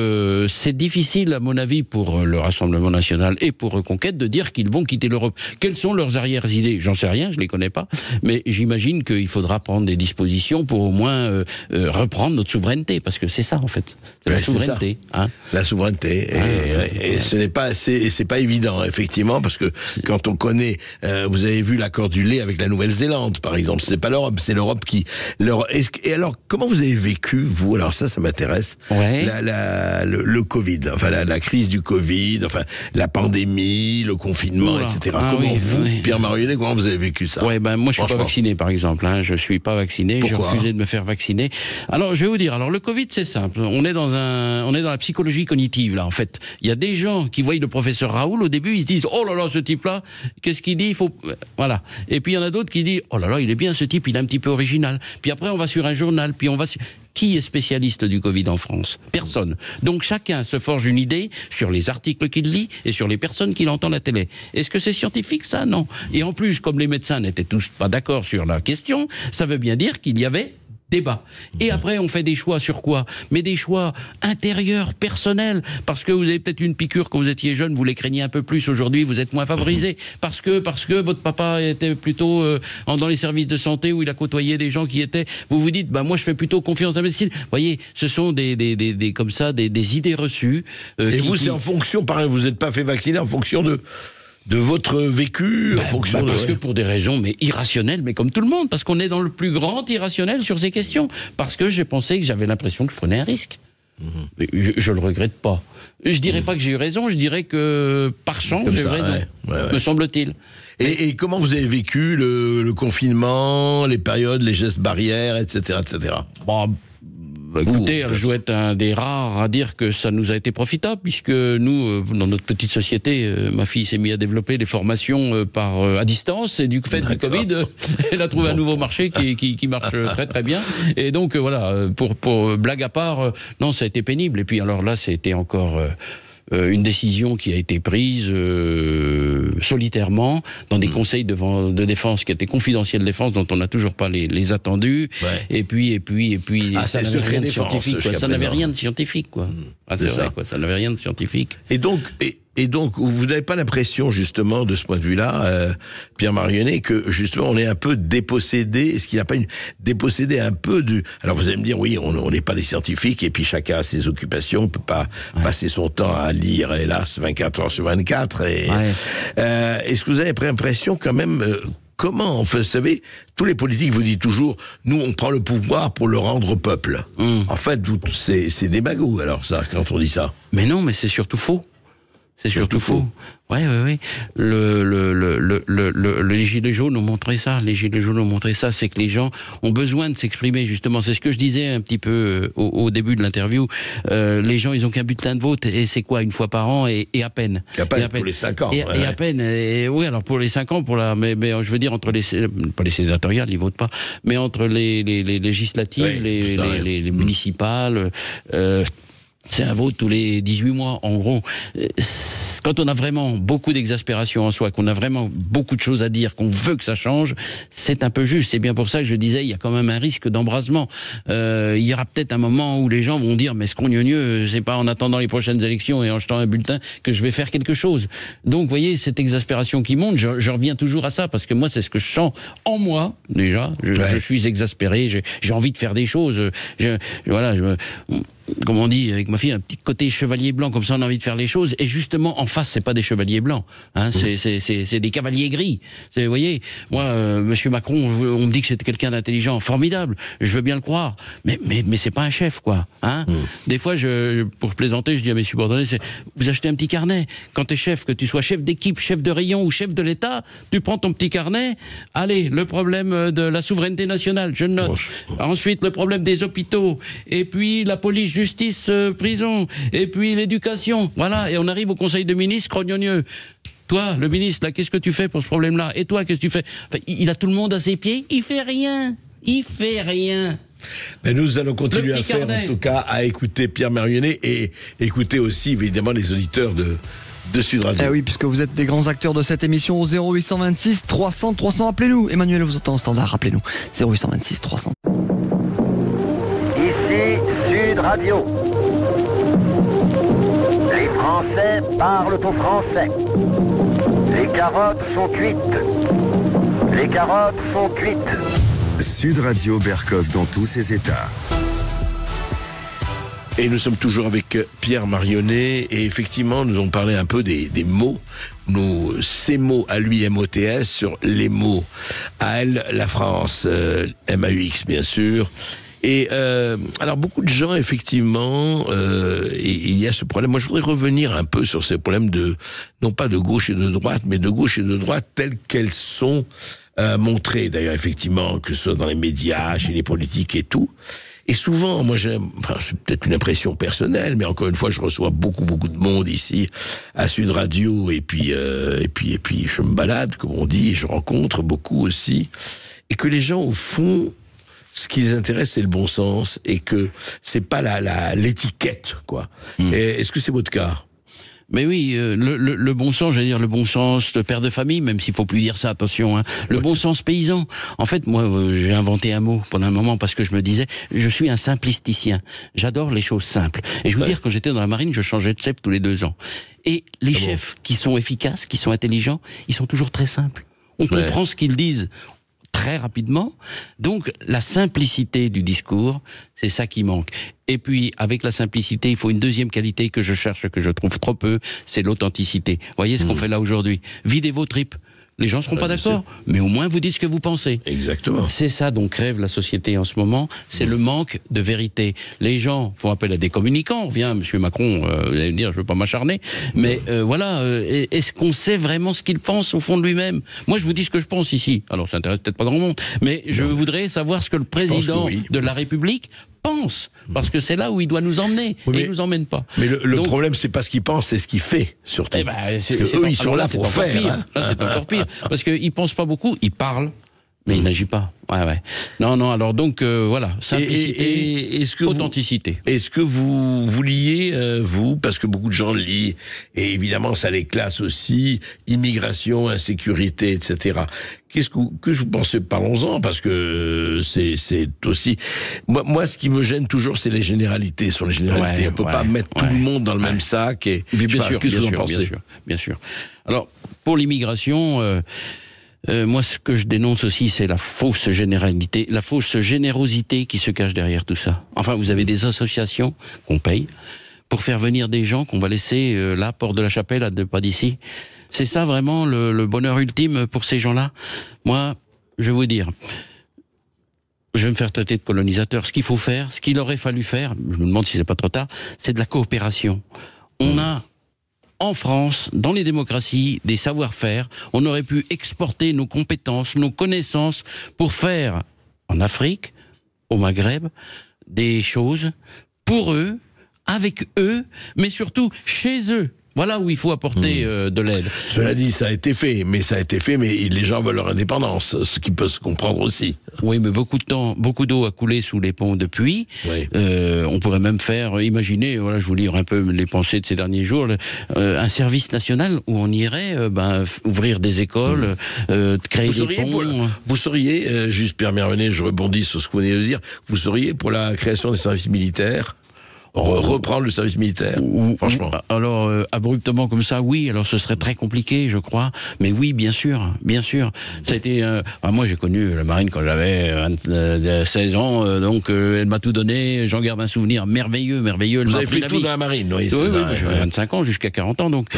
c'est difficile, à mon avis, pour le Rassemblement national et pour Reconquête de dire qu'ils vont quitter l'Europe. Quelles sont leurs arrière-idées? J'en sais rien, je les connais pas, mais j'imagine qu'il faudra prendre des dispositions pour au moins reprendre notre souveraineté, parce que c'est ça en fait, la souveraineté. Hein. La souveraineté, et ce n'est pas assez, c'est pas évident effectivement, parce que quand on connaît, vous avez vu l'accord du lait avec la Nouvelle-Zélande par exemple, c'est pas l'Europe, c'est l'Europe qui. Et alors, comment vous avez vécu vous? Alors ça m'intéresse. Le Covid, enfin la crise du Covid, enfin la pandémie, le confinement, etc. Comment vous, Pierre Marionnet, comment vous avez vécu ça? Moi je suis pas vacciné par exemple, hein. Je suis pas vacciné. J'ai refusé de me faire vacciner. Alors je vais vous dire, le Covid c'est simple, on est dans la psychologie cognitive là en fait. Il y a des gens qui voient le professeur Raoul au début, ils se disent oh là là ce type là, qu'est-ce qu'il dit, il faut voilà. Et puis il y en a d'autres qui disent oh là là il est bien ce type, il est un petit peu original. Puis après on va sur un journal, puis on va Qui est spécialiste du Covid en France? Personne. Donc chacun se forge une idée sur les articles qu'il lit et sur les personnes qu'il entend à la télé. Est-ce que c'est scientifique ça? Non. Et en plus, comme les médecins n'étaient tous pas d'accord sur la question, ça veut bien dire qu'il y avait débat. Et après, on fait des choix sur quoi? Mais des choix intérieurs, personnels. Parce que vous avez peut-être une piqûre quand vous étiez jeune, vous les craignez un peu plus. Aujourd'hui, vous êtes moins favorisé. Parce que votre papa était plutôt dans les services de santé où il a côtoyé des gens qui étaient... Vous vous dites, moi, je fais plutôt confiance à la médecine. Vous voyez, ce sont des idées reçues. Et vous, c'est en fonction, pareil, vous n'êtes pas fait vacciner en fonction de votre vécu, en fonction parce que pour des raisons mais irrationnelles, mais comme tout le monde, parce qu'on est dans le plus grand irrationnel sur ces questions, parce que j'ai pensé que j'avais l'impression que je prenais un risque. Mais je le regrette pas. Je dirais pas que j'ai eu raison, je dirais que par chance j'ai eu raison, me semble-t-il. Et comment vous avez vécu le confinement, les périodes, les gestes barrières, etc., etc. Écoutez, je dois être un des rares à dire que ça nous a été profitable, puisque nous, dans notre petite société, ma fille s'est mise à développer des formations à distance, et du fait du Covid, elle a trouvé un nouveau marché qui marche très très bien. Et donc voilà, pour blague à part, non, ça a été pénible. Et puis alors là, c'était encore... une décision qui a été prise solitairement dans des conseils de défense qui étaient confidentiels de défense dont on n'a toujours pas les attendus. Et puis ça n'avait rien de scientifique. Ça n'avait rien de scientifique, quoi. C'est vrai, quoi. Ça n'avait rien de scientifique. Et donc, vous n'avez pas l'impression, justement, de ce point de vue-là, Pierre Marionnet, que, justement, on est un peu dépossédé, est-ce qu'il n'y a pas dépossédé un peu du... Alors, vous allez me dire, oui, on n'est pas des scientifiques, et puis chacun a ses occupations, on ne peut pas passer son temps à lire, hélas, 24 heures sur 24. Est-ce que vous avez l'impression, quand même... Comment, enfin, vous savez, tous les politiques vous disent toujours, nous, on prend le pouvoir pour le rendre au peuple. En fait, c'est des bagous, alors, ça, quand on dit ça. Mais non, mais c'est surtout faux. C'est surtout faux. Oui. Les gilets jaunes ont montré ça. Les gilets jaunes ont montré ça. C'est que les gens ont besoin de s'exprimer, justement. C'est ce que je disais un petit peu au début de l'interview. Les gens, ils ont qu'un bulletin de vote. Et c'est quoi, une fois par an et à peine. Et à peine pour les 5 ans. Et à peine. Oui, alors pour les 5 ans, mais je veux dire, entre pas les sénatoriales, ils votent pas, mais entre les législatives, les municipales... c'est un vote tous les 18 mois, en gros. Quand on a vraiment beaucoup d'exaspération en soi, qu'on a vraiment beaucoup de choses à dire, qu'on veut que ça change, c'est un peu juste. C'est bien pour ça que je disais, il y a quand même un risque d'embrasement. Il y aura peut-être un moment où les gens vont dire, mais scrogneux, c'est pas en attendant les prochaines élections et en jetant un bulletin que je vais faire quelque chose. Donc, vous voyez, cette exaspération qui monte, je reviens toujours à ça, parce que moi, c'est ce que je sens en moi, déjà. Je suis exaspéré, j'ai envie de faire des choses. comme on dit avec ma fille, un petit côté chevalier blanc, comme ça on a envie de faire les choses, et justement en face c'est pas des chevaliers blancs, hein, c'est des cavaliers gris. Vous voyez, moi, Monsieur Macron, on me dit que c'est quelqu'un d'intelligent, formidable, je veux bien le croire, mais c'est pas un chef, quoi. Hein. Des fois, pour plaisanter, je dis à mes subordonnés, vous achetez un petit carnet, quand t'es chef, que tu sois chef d'équipe, chef de rayon ou chef de l'État, tu prends ton petit carnet, allez, le problème de la souveraineté nationale, je note, ensuite le problème des hôpitaux, et puis la police, justice, prison, et puis l'éducation, voilà, et on arrive au Conseil de ministres, crognonieux. Toi, le ministre, là, qu'est-ce que tu fais pour ce problème-là? Et toi, qu'est-ce que tu fais? Enfin, il a tout le monde à ses pieds, il fait rien. Mais nous allons continuer à faire, en tout cas, à écouter Pierre Marionnet et écouter aussi, évidemment, les auditeurs de Sud Radio. Eh oui, puisque vous êtes des grands acteurs de cette émission au 0826 300 300, appelez-nous. Emmanuel vous entend en standard, rappelez-nous. 0826 300. Ici Sud Radio. Les Français parlent au français. Les carottes sont cuites. Les carottes sont cuites. Sud Radio Berkov dans tous ses états. Et nous sommes toujours avec Pierre Marionnet, et effectivement, nous avons parlé un peu des mots. Ces mots à lui, MOTS, sur les mots à elle, la France, MAUX, bien sûr. Et alors, beaucoup de gens, effectivement, il y a ce problème. Moi, je voudrais revenir un peu sur ces problèmes non pas de gauche et de droite, mais de gauche et de droite telles qu'elles sont montrées, d'ailleurs, effectivement, que ce soit dans les médias, chez les politiques et tout. Et souvent, moi, c'est peut-être une impression personnelle, mais encore une fois, je reçois beaucoup de monde ici à Sud Radio, et puis je me balade, comme on dit, et je rencontre beaucoup aussi, et que les gens, au fond, ce qui les intéresse, c'est le bon sens, et que c'est pas l'étiquette, quoi. Est-ce que c'est votre cas? Mais oui, le bon sens, j'allais dire le bon sens de père de famille, même s'il faut plus dire ça, attention, hein. Le bon sens paysan. En fait, moi, j'ai inventé un mot pendant un moment parce que je me disais, je suis un simplisticien. J'adore les choses simples. Et je vous dire, quand j'étais dans la marine, je changeais de chef tous les 2 ans. Et les chefs qui sont efficaces, qui sont intelligents, ils sont toujours très simples. On comprend ce qu'ils disent très rapidement. Donc, la simplicité du discours, c'est ça qui manque. Et puis, avec la simplicité, il faut une deuxième qualité que je cherche, que je trouve trop peu, c'est l'authenticité. Voyez ce qu'on fait là aujourd'hui. Videz vos tripes. Les gens ne seront pas d'accord, mais au moins vous dites ce que vous pensez. Exactement. C'est ça dont crève la société en ce moment, c'est le manque de vérité. Les gens font appel à des communicants, on revient, M. Macron, vous allez me dire, je ne veux pas m'acharner, mais voilà, est-ce qu'on sait vraiment ce qu'il pense au fond de lui-même? Moi, je vous dis ce que je pense ici, alors ça intéresse peut-être pas grand monde, mais je voudrais savoir ce que le président de la République pense, parce que c'est là où il doit nous emmener, et il nous emmène pas. Mais le problème, c'est pas ce qu'il pense, c'est ce qu'il fait, surtout. Eh ben, parce que eux, ils sont là pour faire. Pire. Là, c'est encore pire, parce qu'ils pensent pas beaucoup, ils parlent, mais ils n'agissent pas. Ouais. Non, alors donc, voilà, simplicité, authenticité. Est-ce que vous liez, vous, parce que beaucoup de gens le lient, et évidemment, ça les classe aussi, immigration, insécurité, etc. Que vous pensez? Parlons-en, parce que c'est aussi... Moi, ce qui me gêne toujours, c'est les généralités sur les généralités. On peut pas mettre tout le monde dans le même sac. Et, bien sûr, qu'est-ce que vous en pensez? Bien sûr. Alors, pour l'immigration... moi, ce que je dénonce aussi, c'est la fausse généralité, la fausse générosité qui se cache derrière tout ça. Enfin, vous avez des associations qu'on paye pour faire venir des gens qu'on va laisser là, porte de la Chapelle, à 2 pas d'ici. C'est ça vraiment le bonheur ultime pour ces gens-là? Moi, je vais vous dire, je vais me faire traiter de colonisateur. Ce qu'il faut faire, ce qu'il aurait fallu faire, je me demande si c'est pas trop tard, c'est de la coopération. On a en France, dans les démocraties, des savoir-faire, on aurait pu exporter nos compétences, nos connaissances pour faire, en Afrique, au Maghreb, des choses pour eux, avec eux, mais surtout chez eux. Voilà où il faut apporter de l'aide. Cela dit, ça a été fait, mais les gens veulent leur indépendance, ce qui peut se comprendre aussi. Oui, mais beaucoup d'eau a coulé sous les ponts depuis. Oui. On pourrait même imaginer, voilà, je vous livre un peu les pensées de ces derniers jours, un service national où on irait ouvrir des écoles, créer des ponts. Vous seriez, juste Pierre Marionnet, je rebondis sur ce que vous venez de dire, vous seriez pour la création des services militaires? reprendre le service militaire, franchement. Alors, abruptement comme ça, oui, alors ce serait très compliqué, je crois. Mais oui, bien sûr, bien sûr. Ça a été... moi, j'ai connu la marine quand j'avais 16 ans, donc elle m'a tout donné, j'en garde un souvenir merveilleux. Vous avez fait tout dans la marine, oui. Oui, j'avais 25 ans jusqu'à 40 ans, donc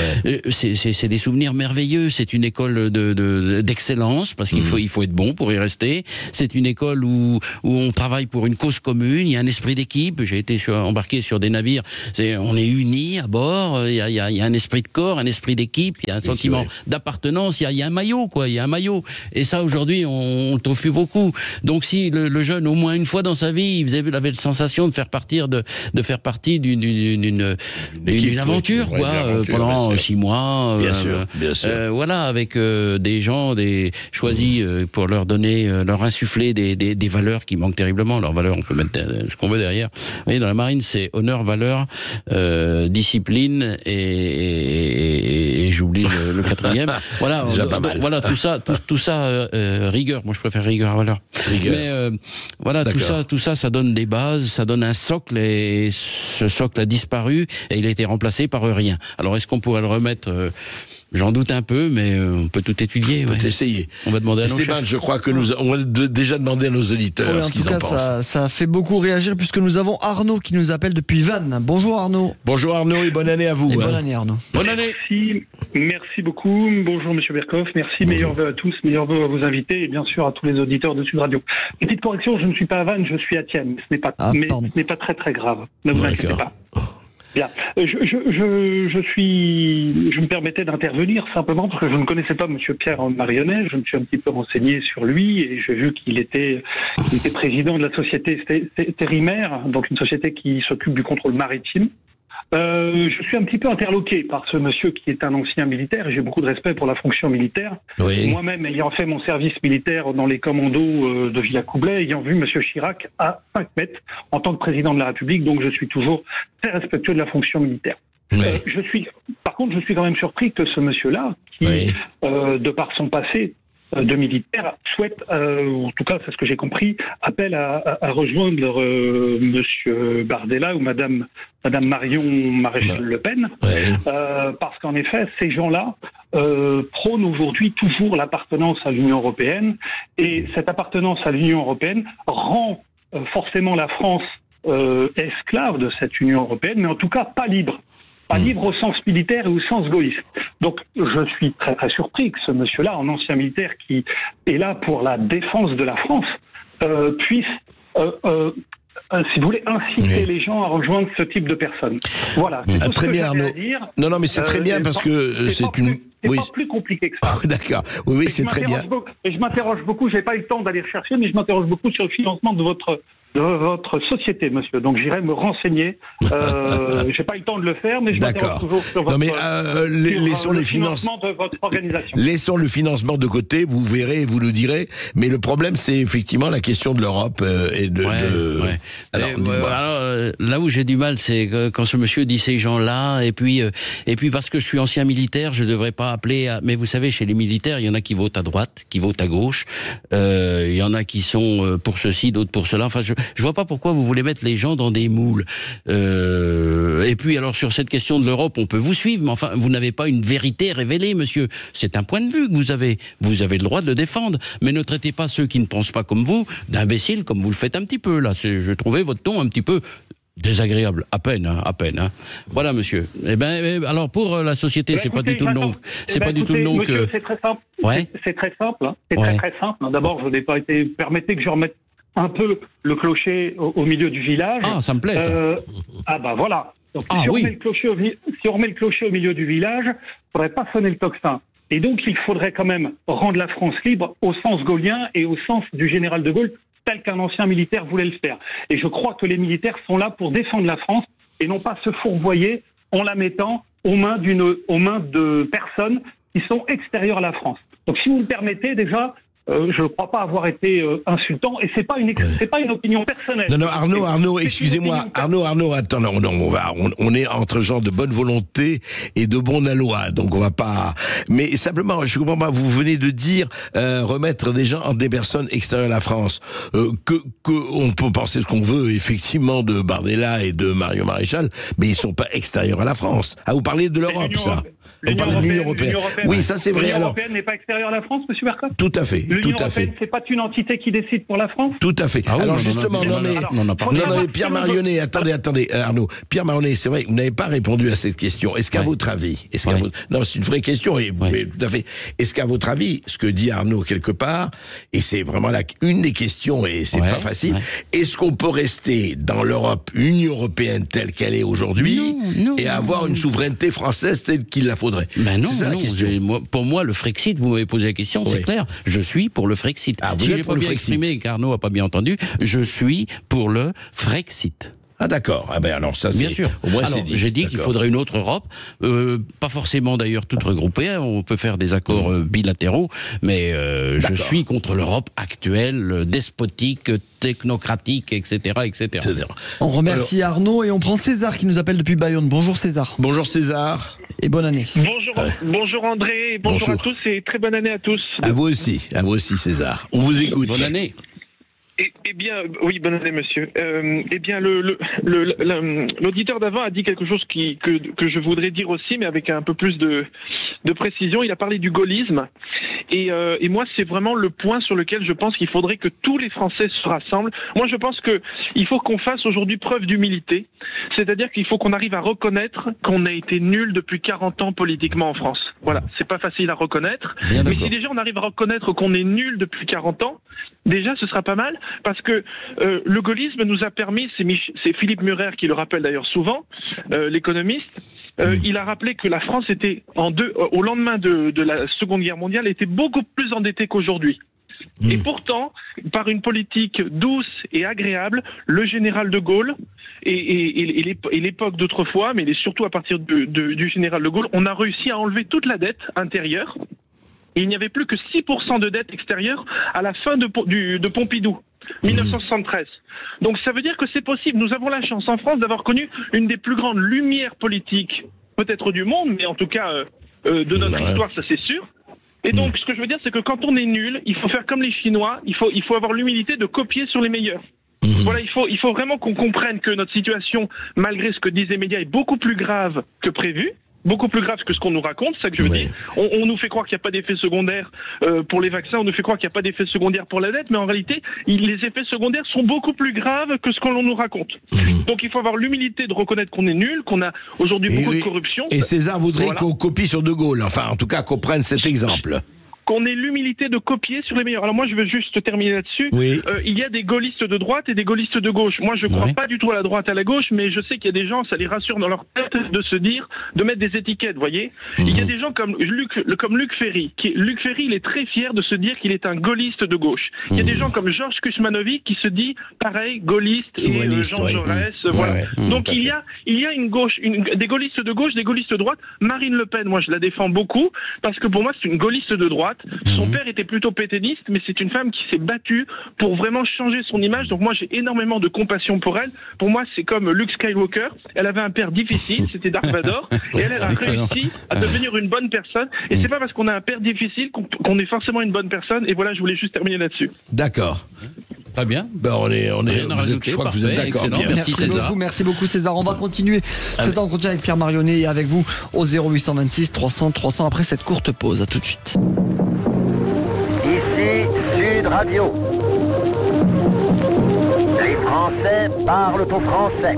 c'est des souvenirs merveilleux. C'est une école d'excellence, parce qu'il faut être bon pour y rester. C'est une école où on travaille pour une cause commune, il y a un esprit d'équipe. J'ai été embarqué sur des navires, on est unis à bord, il y a un esprit de corps, un esprit d'équipe, il y a un sentiment d'appartenance, il y a un maillot, quoi, il y a un maillot. Et ça, aujourd'hui, on ne trouve plus beaucoup. Donc si le jeune, au moins une fois dans sa vie, il avait la sensation de faire partie d'une aventure, pendant 6 mois. Bien sûr. Voilà, avec des gens choisis pour leur donner, leur insuffler des valeurs qui manquent terriblement. Leurs valeurs, on peut mettre ce qu'on veut derrière. Vous voyez, dans la marine, c'est honneur, valeur, discipline et j'oublie le 4e. Voilà, déjà pas mal. Voilà, tout ça, rigueur. Moi, je préfère rigueur à valeur. Mais voilà, tout ça, ça donne des bases, ça donne un socle, et ce socle a disparu et il a été remplacé par rien. Alors, est-ce qu'on pourrait le remettre J'en doute un peu, mais on peut tout étudier. On peut essayer. On va demander à nos Stéphane, chefs. je crois que on va déjà demander à nos auditeurs ce qu'ils en pensent. Ça fait beaucoup réagir, puisque nous avons Arnaud qui nous appelle depuis Vannes. Bonjour Arnaud. Bonjour Arnaud et bonne année à vous. Et bonne année Arnaud. Bonne année. Merci beaucoup. Bonjour Monsieur Berkoff. Merci. Meilleurs vœux à tous, meilleurs vœux à vos invités et bien sûr à tous les auditeurs de Sud Radio. Petite correction, je ne suis pas à Vannes, je suis à Thienne. Ce n'est pas, ce n'est pas très très grave. Ne vous inquiétez pas. Bien. Je me permettais d'intervenir simplement parce que je ne connaissais pas Monsieur Pierre Marionnet. Je me suis un petit peu renseigné sur lui et j'ai vu qu'il était président de la société Terrimer, donc une société qui s'occupe du contrôle maritime. Je suis un petit peu interloqué par ce monsieur qui est un ancien militaire et j'ai beaucoup de respect pour la fonction militaire. Oui. Moi-même, ayant fait mon service militaire dans les commandos de Villacoublay, ayant vu monsieur Chirac à 5 mètres en tant que président de la République, donc je suis toujours très respectueux de la fonction militaire. Oui. Par contre, je suis quand même surpris que ce monsieur-là, qui, de par son passé de militaire, souhaite, ou en tout cas c'est ce que j'ai compris, appelle à rejoindre monsieur Bardella ou madame Marion Maréchal Le Pen, parce qu'en effet, ces gens-là prônent aujourd'hui toujours l'appartenance à l'Union européenne, et cette appartenance à l'Union européenne rend forcément la France esclave de cette Union européenne, mais en tout cas pas libre. Pas libre au sens militaire et au sens gaulliste. Donc, je suis très très surpris que ce monsieur-là, un ancien militaire qui est là pour la défense de la France, puisse, si vous voulez, inciter les gens à rejoindre ce type de personnes. Voilà. C'est tout très ce que bien, Arnaud. dire. Non, mais c'est très bien parce que c'est une... C'est pas plus compliqué que ça. D'accord. Oui, c'est très bien. Et je m'interroge beaucoup, j'ai pas eu le temps d'aller rechercher, mais je m'interroge beaucoup sur le financement de votre société, monsieur. Donc j'irai me renseigner. J'ai pas eu le temps de le faire, mais je m'interroge toujours sur votre, laissons le les financement de votre organisation. Laissons le financement de côté, vous verrez, vous nous direz. Mais le problème, c'est effectivement la question de l'Europe et de... Alors, là où j'ai du mal, c'est quand ce monsieur dit ces gens-là, et puis parce que je suis ancien militaire, je devrais pas appeler... Mais vous savez, chez les militaires, il y en a qui votent à droite, qui votent à gauche. Il y en a qui sont pour ceci, d'autres pour cela. Enfin, je vois pas pourquoi vous voulez mettre les gens dans des moules. Et puis, alors, sur cette question de l'Europe, on peut vous suivre, mais enfin, vous n'avez pas une vérité révélée, monsieur. C'est un point de vue que vous avez. Vous avez le droit de le défendre. Mais ne traitez pas ceux qui ne pensent pas comme vous d'imbéciles, comme vous le faites un petit peu, là. Je trouvais votre ton un petit peu... désagréable, à peine. Voilà, monsieur. Alors pour la société, c'est pas du tout le nom. C'est pas du tout le nom que. C'est très simple. Ouais. C'est très simple. C'est très simple. D'abord, je n'ai pas été. Permettez que je remette un peu le clocher au milieu du village. Ah, ça me plaît. Ça. Voilà. Donc, si on remet le clocher au milieu du village, il ne faudrait pas sonner le tocsin. Et donc, il faudrait quand même rendre la France libre au sens gaullien et au sens du général de Gaulle, tel qu'un ancien militaire voulait le faire. Et je crois que les militaires sont là pour défendre la France et non pas se fourvoyer en la mettant aux mains de personnes qui sont extérieures à la France. Donc si vous me permettez déjà, je ne crois pas avoir été insultant, et c'est pas une opinion personnelle. Non, Arnaud, excusez-moi, Arnaud, attends, non, on est entre gens de bonne volonté et de bon aloi, donc on va pas. Mais simplement, je comprends pas. Vous venez de dire remettre des personnes extérieures à la France, que on peut penser ce qu'on veut effectivement de Bardella et de Marion Maréchal, mais ils sont pas extérieurs à la France. Ah, vous parlez de l'Europe, ça. On parle de l'Union européenne. Oui, ça c'est vrai. L'Union européenne n'est pas extérieure à la France, monsieur Bercoff ? Tout à fait, tout à fait. C'est pas une entité qui décide pour la France ? Tout à fait. Ah oui, alors justement, Pierre Marionnet, attendez, Arnaud. Pierre Marionnet, c'est vrai, vous n'avez pas répondu à cette question. Est-ce qu'à votre avis, non, c'est une vraie question, et tout à fait. Est-ce qu'à votre avis, ce que dit Arnaud quelque part, et c'est vraiment une des questions, et c'est pas facile, est-ce qu'on peut rester dans l'Europe, Union européenne telle qu'elle est aujourd'hui, et avoir une souveraineté française telle qu'il la faudrait? Ben non, pour moi, le Frexit, vous m'avez posé la question, c'est clair, je suis pour le Frexit. Si je n'ai pas bien exprimé et qu'Arnaud n'a pas bien entendu, je suis pour le Frexit. Ah d'accord, ah ben alors ça c'est... Bien sûr. Au moins c'est dit. J'ai dit qu'il faudrait une autre Europe, pas forcément d'ailleurs toute regroupée, on peut faire des accords bilatéraux, mais je suis contre l'Europe actuelle, despotique, technocratique, etc. etc. On remercie Arnaud et on prend César qui nous appelle depuis Bayonne. Bonjour César. Bonjour César. Et bonne année. Bonjour André, bonjour à tous et très bonne année à tous. À vous aussi César. On vous écoute. Bonne année. Eh bien, oui, bonne année, monsieur. Eh bien, l'auditeur d'avant a dit quelque chose que je voudrais dire aussi, mais avec un peu plus de précision. Il a parlé du gaullisme. Et moi, c'est vraiment le point sur lequel je pense qu'il faudrait que tous les Français se rassemblent. Moi, je pense qu'il faut qu'on fasse aujourd'hui preuve d'humilité. C'est-à-dire qu'il faut qu'on arrive à reconnaître qu'on a été nul depuis 40 ans politiquement en France. Voilà, c'est pas facile à reconnaître. Mais si déjà on arrive à reconnaître qu'on est nul depuis 40 ans, déjà ce sera pas mal, parce que le gaullisme nous a permis, c'est Philippe Murer qui le rappelle d'ailleurs souvent, l'économiste, il a rappelé que la France était au lendemain de la Seconde Guerre mondiale était beaucoup plus endettée qu'aujourd'hui. Et pourtant, par une politique douce et agréable, le général de Gaulle et l'époque d'autrefois, mais surtout à partir du général de Gaulle, on a réussi à enlever toute la dette intérieure. Et il n'y avait plus que 6% de dette extérieure à la fin de Pompidou, 1973. Donc ça veut dire que c'est possible. Nous avons la chance en France d'avoir connu une des plus grandes lumières politiques, peut-être du monde, mais en tout cas de notre histoire, ça c'est sûr. Et donc, ce que je veux dire, c'est que quand on est nul, il faut faire comme les Chinois, il faut avoir l'humilité de copier sur les meilleurs. Voilà, il faut vraiment qu'on comprenne que notre situation, malgré ce que disent les médias, est beaucoup plus grave que prévu. Beaucoup plus grave que ce qu'on nous raconte, c'est ça que je veux dire. On nous fait croire qu'il n'y a pas d'effet secondaire pour les vaccins, on nous fait croire qu'il n'y a pas d'effet secondaire pour la dette, mais en réalité, les effets secondaires sont beaucoup plus graves que ce qu'on nous raconte. Donc il faut avoir l'humilité de reconnaître qu'on est nul, qu'on a aujourd'hui beaucoup de corruption. Et César voudrait qu'on copie sur De Gaulle, enfin en tout cas qu'on prenne cet exemple. Qu'on ait l'humilité de copier sur les meilleurs. Alors moi, je veux juste terminer là-dessus. Il y a des gaullistes de droite et des gaullistes de gauche. Moi, je ne crois pas du tout à la droite, à la gauche, mais je sais qu'il y a des gens, ça les rassure dans leur tête de se dire, de mettre des étiquettes, vous voyez. Il y a des gens comme Luc Ferry. Luc Ferry, il est très fier de se dire qu'il est un gaulliste de gauche. Il y a des gens comme Georges Kuzmanovic qui se dit, pareil, gaulliste et Jean Jaurès. Voilà. Donc il y a une gauche, des gaullistes de gauche, des gaullistes de droite. Marine Le Pen, moi, je la défends beaucoup, parce que pour moi, c'est une gaulliste de droite. Son père était plutôt pétainiste, mais c'est une femme qui s'est battue pour vraiment changer son image. Donc moi, j'ai énormément de compassion pour elle. Pour moi, c'est comme Luke Skywalker. Elle avait un père difficile, c'était Dark Vador, et elle a réussi à devenir une bonne personne. Et c'est pas parce qu'on a un père difficile qu'on est forcément une bonne personne. Et voilà, je voulais juste terminer là-dessus. D'accord. Très bien. Ben je crois que vous êtes d'accord. Merci beaucoup César. On va continuer cet entretien avec Pierre Marionnet et avec vous au 0826 300 300 après cette courte pause. À tout de suite. Ici Sud Radio. Les Français parlent au français.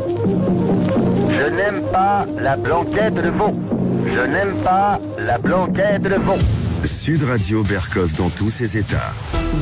Je n'aime pas la blanquette de veau. Je n'aime pas la blanquette de veau. Sud Radio Bercoff dans tous ses états.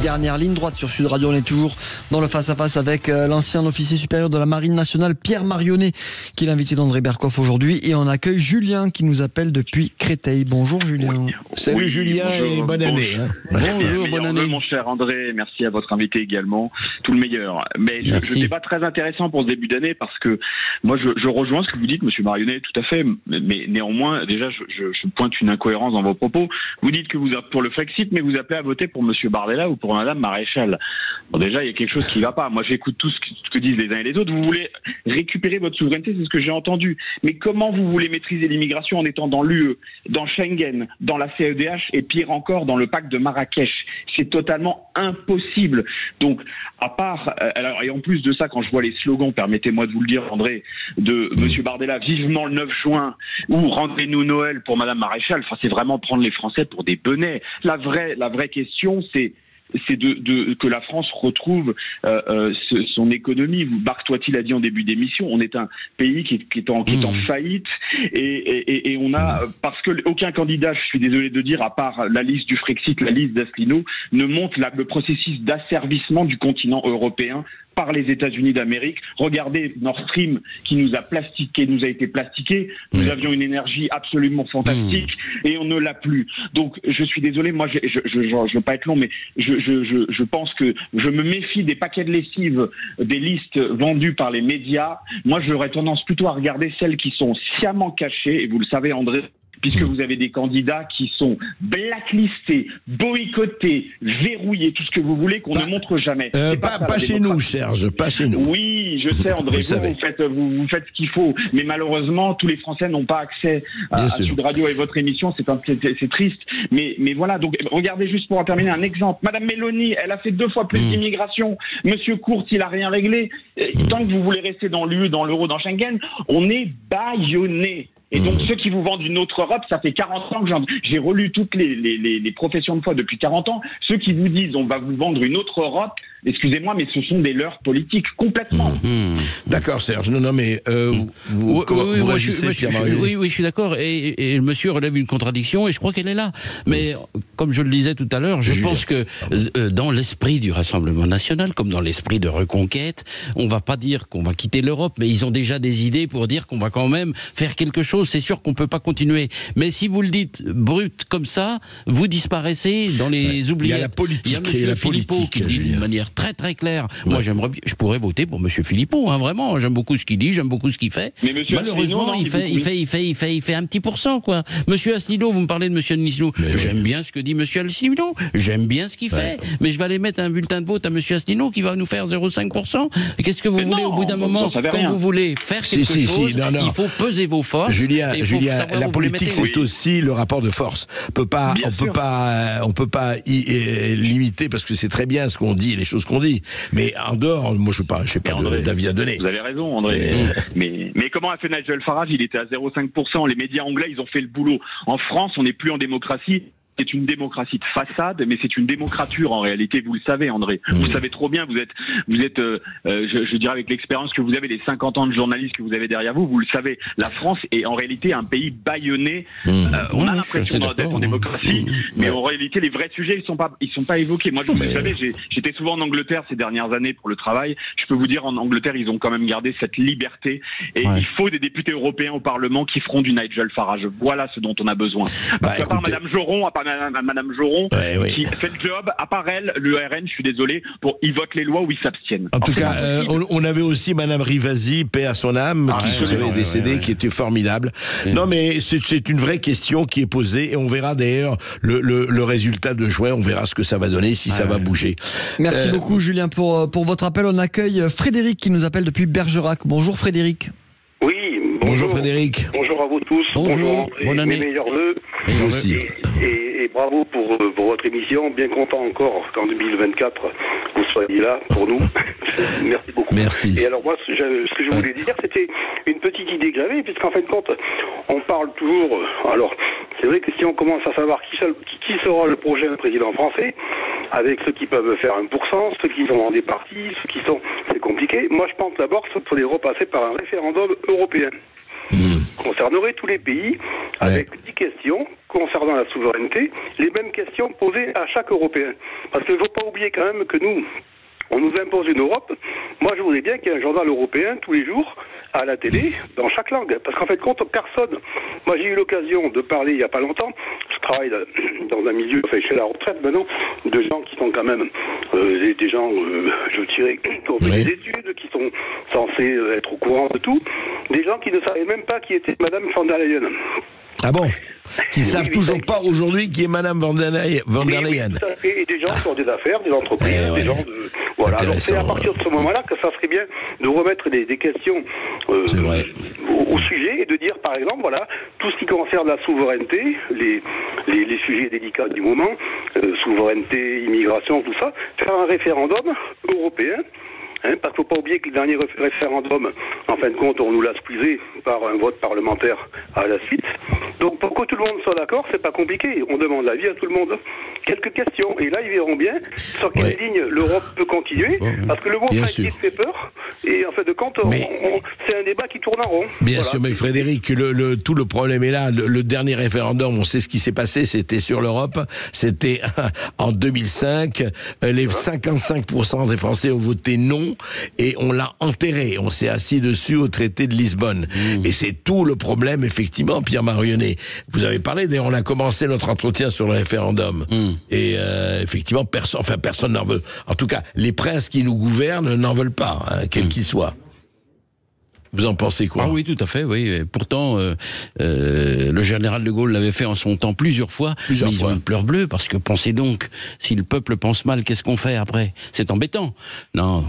Dernière ligne droite sur Sud Radio, on est toujours dans le face-à-face avec l'ancien officier supérieur de la Marine nationale, Pierre Marionnet, qui est l'invité d'André Bercoff aujourd'hui. Et on accueille Julien qui nous appelle depuis Créteil. Bonjour Julien. Salut Julien et bonne année. Bonjour, bonne année. Mon cher André, merci à votre invité également. Tout le meilleur. Mais je n'ai pas très intéressant pour ce début d'année parce que moi je rejoins ce que vous dites, monsieur Marionnet, tout à fait. Mais néanmoins, déjà, je pointe une incohérence dans vos propos. Vous dites dites que vous êtes pour le Frexit, mais vous appelez à voter pour Monsieur Bardella ou pour Madame Maréchal. Bon, déjà, il y a quelque chose qui va pas. Moi, j'écoute tout ce que disent les uns et les autres. Vous voulez récupérer votre souveraineté, c'est ce que j'ai entendu. Mais comment vous voulez maîtriser l'immigration en étant dans l'UE, dans Schengen, dans la CEDH et pire encore dans le pacte de Marrakech? C'est totalement impossible. Donc, à part, alors, et en plus de ça, quand je vois les slogans, permettez-moi de vous le dire, André, de Monsieur Bardella, vivement le 9 juin, ou rendez-nous Noël pour Madame Maréchal, enfin, c'est vraiment prendre les Français pour des benets. La vraie question, c'est que la France retrouve son économie. Marc Toiti a dit en début d'émission, on est un pays qui est en faillite et on a, parce que aucun candidat, je suis désolé de dire, à part la liste du Frexit, la liste d'Asselineau, ne montre le processus d'asservissement du continent européen par les États-Unis d'Amérique. Regardez Nord Stream qui nous a été plastiqué. Nous avions une énergie absolument fantastique et on ne l'a plus. Donc, je suis désolé, moi, je veux pas être long, mais je pense que je me méfie des paquets de lessive, des listes vendues par les médias. Moi, j'aurais tendance plutôt à regarder celles qui sont sciemment cachées, et vous le savez, André, puisque vous avez des candidats qui sont blacklistés, boycottés, verrouillés, tout ce que vous voulez, qu'on ne montre jamais. Pas chez nous, Serge, pas chez nous. Oui, je sais, André, vous faites ce qu'il faut, mais malheureusement, tous les Français n'ont pas accès à Sud Radio et votre émission, c'est triste. Mais voilà, donc regardez juste pour en terminer un exemple. Madame Mélanie, elle a fait 2 fois plus d'immigration. Monsieur Kurz, il a rien réglé. Tant que vous voulez rester dans l'UE, dans l'euro, dans Schengen, on est bâillonnés. Et donc, ceux qui vous vendent une autre Europe, ça fait 40 ans que j'ai relu toutes les professions de foi depuis 40 ans. Ceux qui vous disent on va vous vendre une autre Europe, excusez-moi, mais ce sont des leurs politiques complètement. D'accord, Serge. Non, mais vous réagissez, Pierre-Marie? Oui, je suis d'accord. Et le monsieur relève une contradiction, et je crois qu'elle est là. Mais comme je le disais tout à l'heure, je pense que dans l'esprit du Rassemblement national, comme dans l'esprit de Reconquête, on va pas dire qu'on va quitter l'Europe, mais ils ont déjà des idées pour dire qu'on va quand même faire quelque chose. C'est sûr qu'on peut pas continuer. Mais si vous le dites brut comme ça, vous disparaissez dans les oubliettes. Il y a la politique. Il y a monsieur Philippot qui dit d'une manière très très claire. Moi, je pourrais voter pour monsieur Philippot, hein, vraiment. J'aime beaucoup ce qu'il dit, j'aime beaucoup ce qu'il fait. Mais monsieur malheureusement, il fait un petit pourcent, quoi. Monsieur Asselineau, vous me parlez de monsieur Asselineau. J'aime bien ce que dit monsieur Asselineau. J'aime bien ce qu'il fait. Mais je vais aller mettre un bulletin de vote à monsieur Asselineau qui va nous faire 0,5%. Qu'est-ce que vous voulez au bout d'un moment, quand vous voulez faire quelque chose, il faut peser vos forces. Julien, la politique, c'est aussi le rapport de force. On peut pas limiter, parce que c'est très bien ce qu'on dit et les choses qu'on dit. Mais en dehors, moi, je sais pas d'avis à donner. Vous avez raison, André. Mais comment a fait Nigel Farage? Il était à 0,5%. Les médias anglais, ils ont fait le boulot. En France, on n'est plus en démocratie. C'est une démocratie de façade, mais c'est une démocrature en réalité. Vous le savez, André. Vous le savez trop bien. Vous êtes, je dirais avec l'expérience que vous avez, les 50 ans de journaliste que vous avez derrière vous, vous le savez. La France est en réalité un pays bâillonné. On a l'impression d'être en démocratie, mais en réalité, les vrais sujets, ils sont pas évoqués. Moi, vous savez, j'étais souvent en Angleterre ces dernières années pour le travail. Je peux vous dire, en Angleterre, ils ont quand même gardé cette liberté. Et il faut des députés européens au Parlement qui feront du Nigel Farage. Voilà ce dont on a besoin. Parce qu'à part Madame Joron, Madame Joron, qui fait le job, à part elle, le RN, je suis désolé, ils votent les lois ou ils s'abstiennent. En tout cas, on avait aussi Madame Rivasi, paix à son âme, qui vous savez, décédée, qui était formidable. Non, mais c'est une vraie question qui est posée, et on verra d'ailleurs le résultat de juin, on verra ce que ça va donner, si ça va bouger. Merci beaucoup, Julien, pour votre appel. On accueille Frédéric qui nous appelle depuis Bergerac. Bonjour Frédéric. Oui, bonjour Frédéric. Bonjour à vous tous. Bonjour. Bonne année. Mes meilleurs vœux. Vous aussi. Et bravo pour votre émission. Bien content encore qu'en 2024, vous soyez là pour nous. Merci beaucoup. Merci. Et alors moi, ce que je voulais dire, c'était une petite idée que j'avais, puisqu'en fin de compte, on parle toujours... Alors, c'est vrai que si on commence à savoir qui sera le prochain président français, avec ceux qui peuvent faire 1%, ceux qui sont dans des partis, ceux qui sont... C'est compliqué. Moi, je pense d'abord qu'il faudrait repasser par un référendum européen. Concernerait tous les pays, avec 10 questions concernant la souveraineté, les mêmes questions posées à chaque Européen. Parce qu'il ne faut pas oublier quand même que nous, on nous impose une Europe. Moi, je voudrais bien qu'il y ait un journal européen tous les jours à la télé, dans chaque langue. Parce qu'en fait, compte, personne... Moi, j'ai eu l'occasion de parler il n'y a pas longtemps. Je travaille dans un milieu, enfin, chez la retraite maintenant, de gens qui sont quand même des gens, je dirais, qui ont fait des études, qui sont censés être au courant de tout. Des gens qui ne savaient même pas qui était Madame von der Leyen. Ah bon? qui ne savent toujours pas aujourd'hui qui est Madame van der Leyen. Et des gens qui ont des affaires, des entreprises, des gens de... Voilà, alors c'est à partir de ce moment-là que ça serait bien de remettre des questions au sujet et de dire, par exemple, voilà, tout ce qui concerne la souveraineté, les sujets délicats du moment, souveraineté, immigration, tout ça, faire un référendum européen. Parce qu'il ne faut pas oublier que le dernier référendum, en fin de compte, on nous l'a squeezé par un vote parlementaire à la suite. Donc pour que tout le monde soit d'accord, c'est pas compliqué. On demande l'avis à tout le monde. Quelques questions. Et là, ils verront bien sur quelle ligne l'Europe peut continuer. Parce que le mot Brexit fait peur. Et en fin de compte, c'est un débat qui tourne en rond. Bien sûr, mais Frédéric, tout le problème est là. Le dernier référendum, on sait ce qui s'est passé, c'était sur l'Europe. C'était en 2005. Les 55% des Français ont voté non. Et on l'a enterré, on s'est assis dessus au traité de Lisbonne. Et c'est tout le problème, effectivement, Pierre Marionnet. Vous avez parlé, d'ailleurs, on a commencé notre entretien sur le référendum. Et effectivement, personne n'en veut. En tout cas, les princes qui nous gouvernent n'en veulent pas, quels qu'ils soient. Vous en pensez quoi? Ah oui, tout à fait, oui. Pourtant, le général de Gaulle l'avait fait en son temps plusieurs fois. Ils ont une pleure bleue, parce que pensez donc, si le peuple pense mal, qu'est-ce qu'on fait après? C'est embêtant. Non.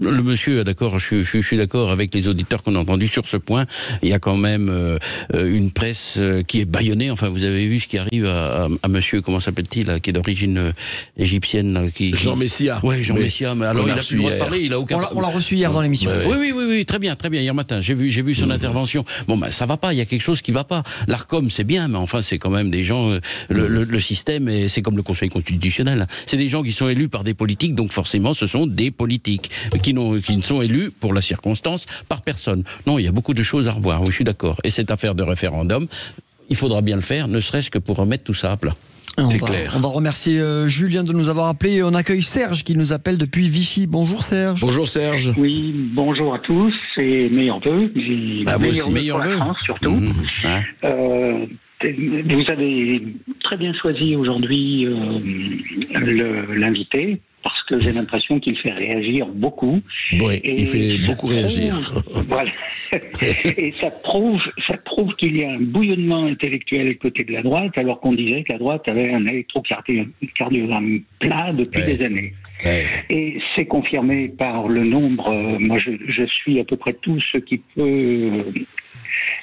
Le monsieur, d'accord, je suis d'accord avec les auditeurs qu'on a entendus sur ce point. Il y a quand même une presse qui est bâillonnée. Enfin, vous avez vu ce qui arrive à monsieur, comment s'appelle-t-il, qui est d'origine égyptienne, Jean Messia. Oui, Jean Messia. Mais alors, il a plus le droit de parler. Il a aucun. On l'a reçu hier dans l'émission. Oui, très bien. Hier matin, j'ai vu son intervention. Bon, ben, ça va pas. Il y a quelque chose qui va pas. L'Arcom, c'est bien, mais enfin, c'est quand même des gens. Le système, c'est comme le Conseil constitutionnel. C'est des gens qui sont élus par des politiques, donc forcément, ce sont des politiques qui ne sont élus pour la circonstance par personne. Non, il y a beaucoup de choses à revoir, oui, je suis d'accord. Et cette affaire de référendum, il faudra bien le faire, ne serait-ce que pour remettre tout ça à plat. C'est clair. On va remercier Julien de nous avoir appelé. On accueille Serge qui nous appelle depuis Vichy. Bonjour Serge. Bonjour Serge. Oui, bonjour à tous et meilleurs vœux. Meilleurs vœux pour la France surtout. Vous avez très bien choisi aujourd'hui l'invité, parce que j'ai l'impression qu'il fait réagir beaucoup. Oui, il fait beaucoup réagir. Voilà. Et ça prouve qu'il y a un bouillonnement intellectuel côté de la droite, alors qu'on disait que la droite avait un électrocardiogramme plat depuis des années. Et c'est confirmé par le nombre, moi je suis à peu près tout ce qui peut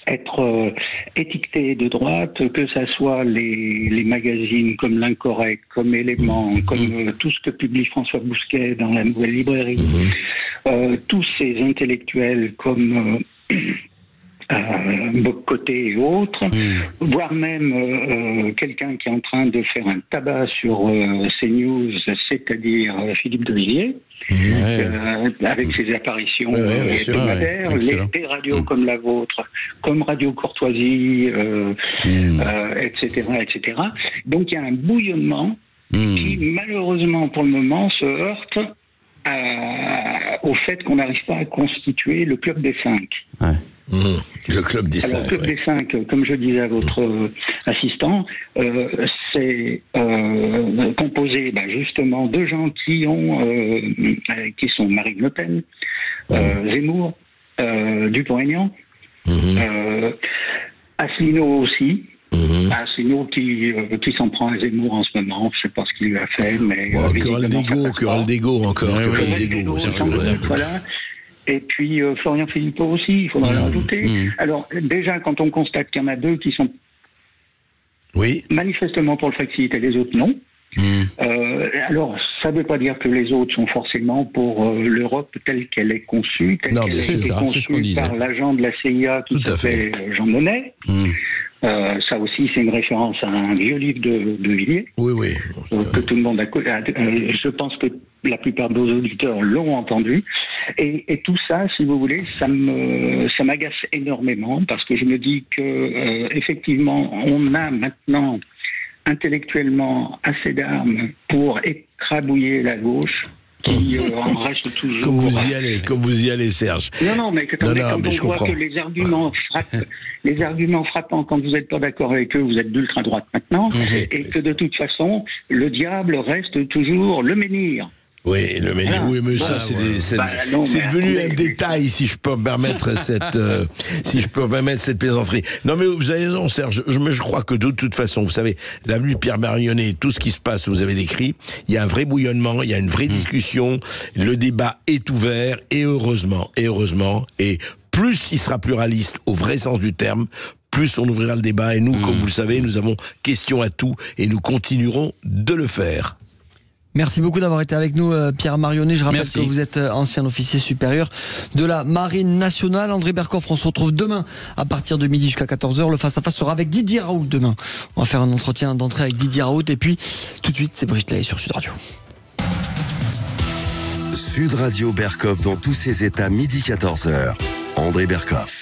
être étiqueté de droite, que ça soit les magazines comme l'Incorrect, comme Éléments, comme tout ce que publie François Bousquet dans la Nouvelle Librairie, tous ces intellectuels comme Bocoté et autres, voire même quelqu'un qui est en train de faire un tabac sur CNews, c'est-à-dire Philippe de Villiers, avec ses apparitions hebdomadaires, des radios comme la vôtre, comme Radio Courtoisie, etc., etc. Donc il y a un bouillonnement qui, malheureusement pour le moment, se heurte au fait qu'on n'arrive pas à constituer le club des 5. Le club des 5. Alors, le club des 5, comme je disais à votre assistant, c'est composé justement de gens qui sont Marine Le Pen, Zemmour, Dupont-Aignan, Asselineau aussi. Asselineau qui s'en prend à Zemmour en ce moment, je ne sais pas ce qu'il lui a fait, mais... Querelle d'égo encore. Voilà. Et puis Florian Philippot aussi, il faudra le rajouter. Alors déjà, quand on constate qu'il y en a deux qui sont manifestement pour le Frexit et les autres non, alors ça ne veut pas dire que les autres sont forcément pour l'Europe telle qu'elle est conçue, telle qu'elle a été conçue par l'agent de la CIA qui s'appelle Jean Monnet. Ça aussi, c'est une référence à un vieux livre de Villiers. Que tout le monde a... je pense que la plupart de nos auditeurs l'ont entendu. Et tout ça, si vous voulez, ça m'agace énormément, parce que je me dis que effectivement, on a maintenant intellectuellement assez d'armes pour écrabouiller la gauche, qui en reste toujours... Comme vous y allez, Serge. Non, mais quand on voit que les arguments frappants, quand vous n'êtes pas d'accord avec eux, vous êtes d'ultra droite maintenant, et que de toute façon, le diable reste toujours le menhir. Oui, le métier. Oui, mais ça, c'est devenu un détail, si je peux me permettre cette plaisanterie. Non, mais vous avez raison, Serge. Je crois que de toute façon, vous savez, l'avenue Pierre Marionnet, tout ce qui se passe, vous avez décrit, il y a un vrai bouillonnement, il y a une vraie discussion, le débat est ouvert, et heureusement, et plus il sera pluraliste au vrai sens du terme, plus on ouvrira le débat, et nous, comme vous le savez, nous avons question à tout, et nous continuerons de le faire. Merci beaucoup d'avoir été avec nous, Pierre Marionnet. Je rappelle que vous êtes ancien officier supérieur de la Marine nationale. André Berkoff, on se retrouve demain à partir de midi jusqu'à 14h. Le face-à-face sera avec Didier Raoult demain. On va faire un entretien d'entrée avec Didier Raoult. Et puis, tout de suite, c'est Brigitte Lahaye sur Sud Radio. Sud Radio Berkoff dans tous ses états, midi 14h. André Berkoff.